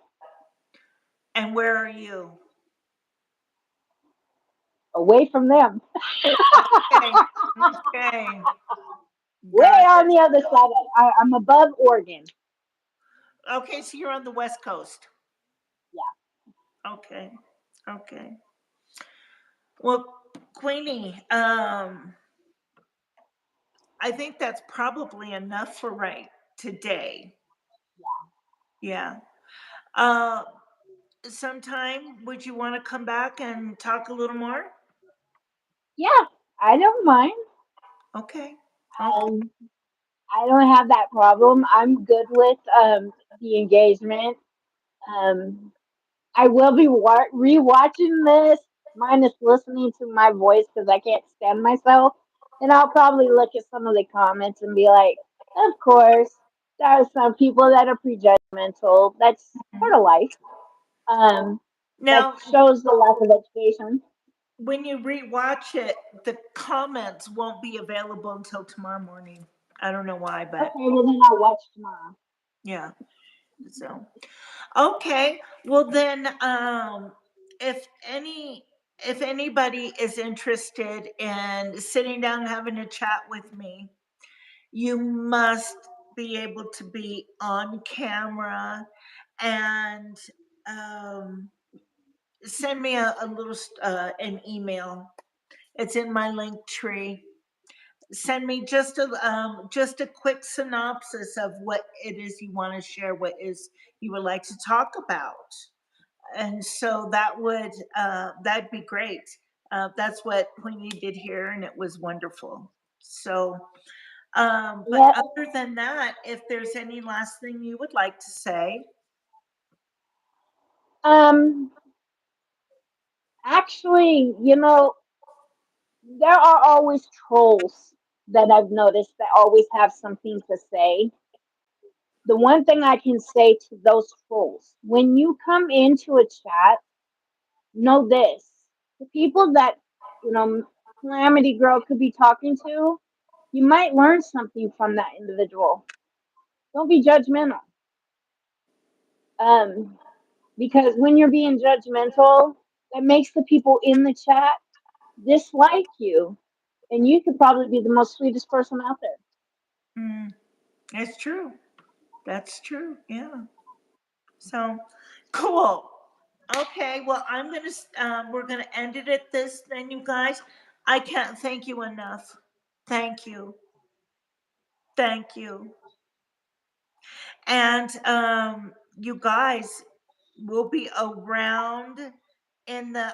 Speaker 1: And where are you?
Speaker 2: Away from them,
Speaker 1: Okay. Okay.
Speaker 2: way
Speaker 1: Got
Speaker 2: on
Speaker 1: it.
Speaker 2: the other side. I'm above Oregon.
Speaker 1: Okay, so you're on the West Coast.
Speaker 2: Yeah.
Speaker 1: Okay. Okay. Well, Queenie, I think that's probably enough for right today. Yeah. Uh, Sometime would you want to come back and talk a little more?
Speaker 2: Yeah, I don't mind.
Speaker 1: Okay. Okay.
Speaker 2: Um, I don't have that problem. I'm good with the engagement. Um, I will be rewatching this, minus listening to my voice because I can't stand myself. And I'll probably look at some of the comments and be like, of course, there are some people that are prejudgmental. That's part of life. Um, that
Speaker 1: Now,
Speaker 2: shows the lack of education.
Speaker 1: when you rewatch it, the comments won't be available until tomorrow morning. I don't know why, but
Speaker 2: Okay, well then I'll watch tomorrow.
Speaker 1: yeah. So okay. Well then, if any if anybody is interested in sitting down and having a chat with me, you must be able to be on camera and um, send me a little an email. It's in my link tree. Send me just a quick synopsis of what it is you want to share, what is you would like to talk about, and so that'd be great. That's what Queenie did here, and it was wonderful. So, but
Speaker 2: Yeah.
Speaker 1: other than that, if there's any last thing you would like to say,
Speaker 2: Um, actually, there are always trolls that I've noticed that always have something to say. The one thing I can say to those trolls, when you come into a chat, know this. The people that, you know, Calamity Girl could be talking to, you might learn something from that individual. Don't be judgmental. Um, because when you're being judgmental, that makes the people in the chat dislike you. And you could probably be the most sweetest person out there.
Speaker 1: mm, it's true. That's true. Yeah. So cool. Okay. Well, we're gonna end it at this then, you guys. I can't thank you enough. Thank you. Thank you. And you guys will be in the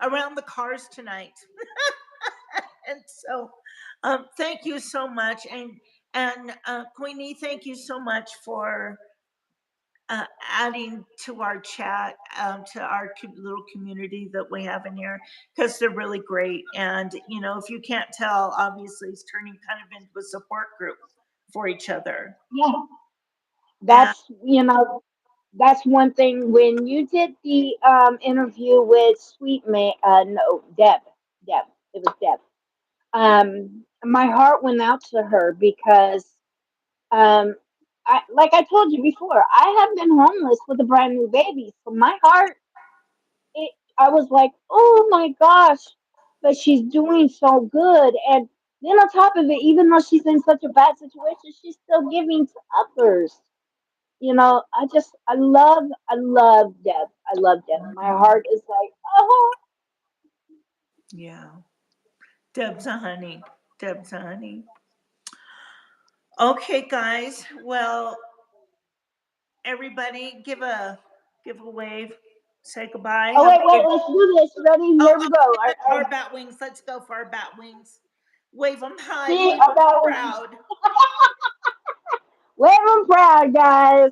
Speaker 1: around the cars tonight. And so thank you so much. And Queenie, thank you so much for adding to our chat, to our little community that we have in here, because they're really great. And, if you can't tell, obviously it's turning kind of into a support group for each other.
Speaker 2: Yeah,
Speaker 1: And
Speaker 2: that's one thing. When you did the interview with Sweet May, no, Deb, it was Deb. My heart went out to her because, um, like I told you before, I have been homeless with a brand new baby. So my heart, I was like, oh my gosh, but she's doing so good. And then on top of it, even though she's in such a bad situation, she's still giving to others. I love Deb. I love Deb. My heart is like, oh,
Speaker 1: yeah, Deb's a honey. Deb's a honey. Okay, guys. Well, everybody, give a wave. Say goodbye.
Speaker 2: Oh
Speaker 1: Have
Speaker 2: wait,
Speaker 1: a
Speaker 2: wait,
Speaker 1: good.
Speaker 2: let's do this. Ready?
Speaker 1: Oh,
Speaker 2: Here we go.
Speaker 1: our bat wings. Let's go for our bat wings. Wave them high.
Speaker 2: See
Speaker 1: Wave them
Speaker 2: about
Speaker 1: proud.
Speaker 2: where I'm proud, guys.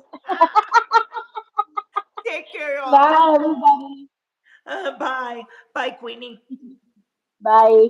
Speaker 1: Take care, all.
Speaker 2: Bye, everybody.
Speaker 1: Bye. Bye, Queenie.
Speaker 2: Bye.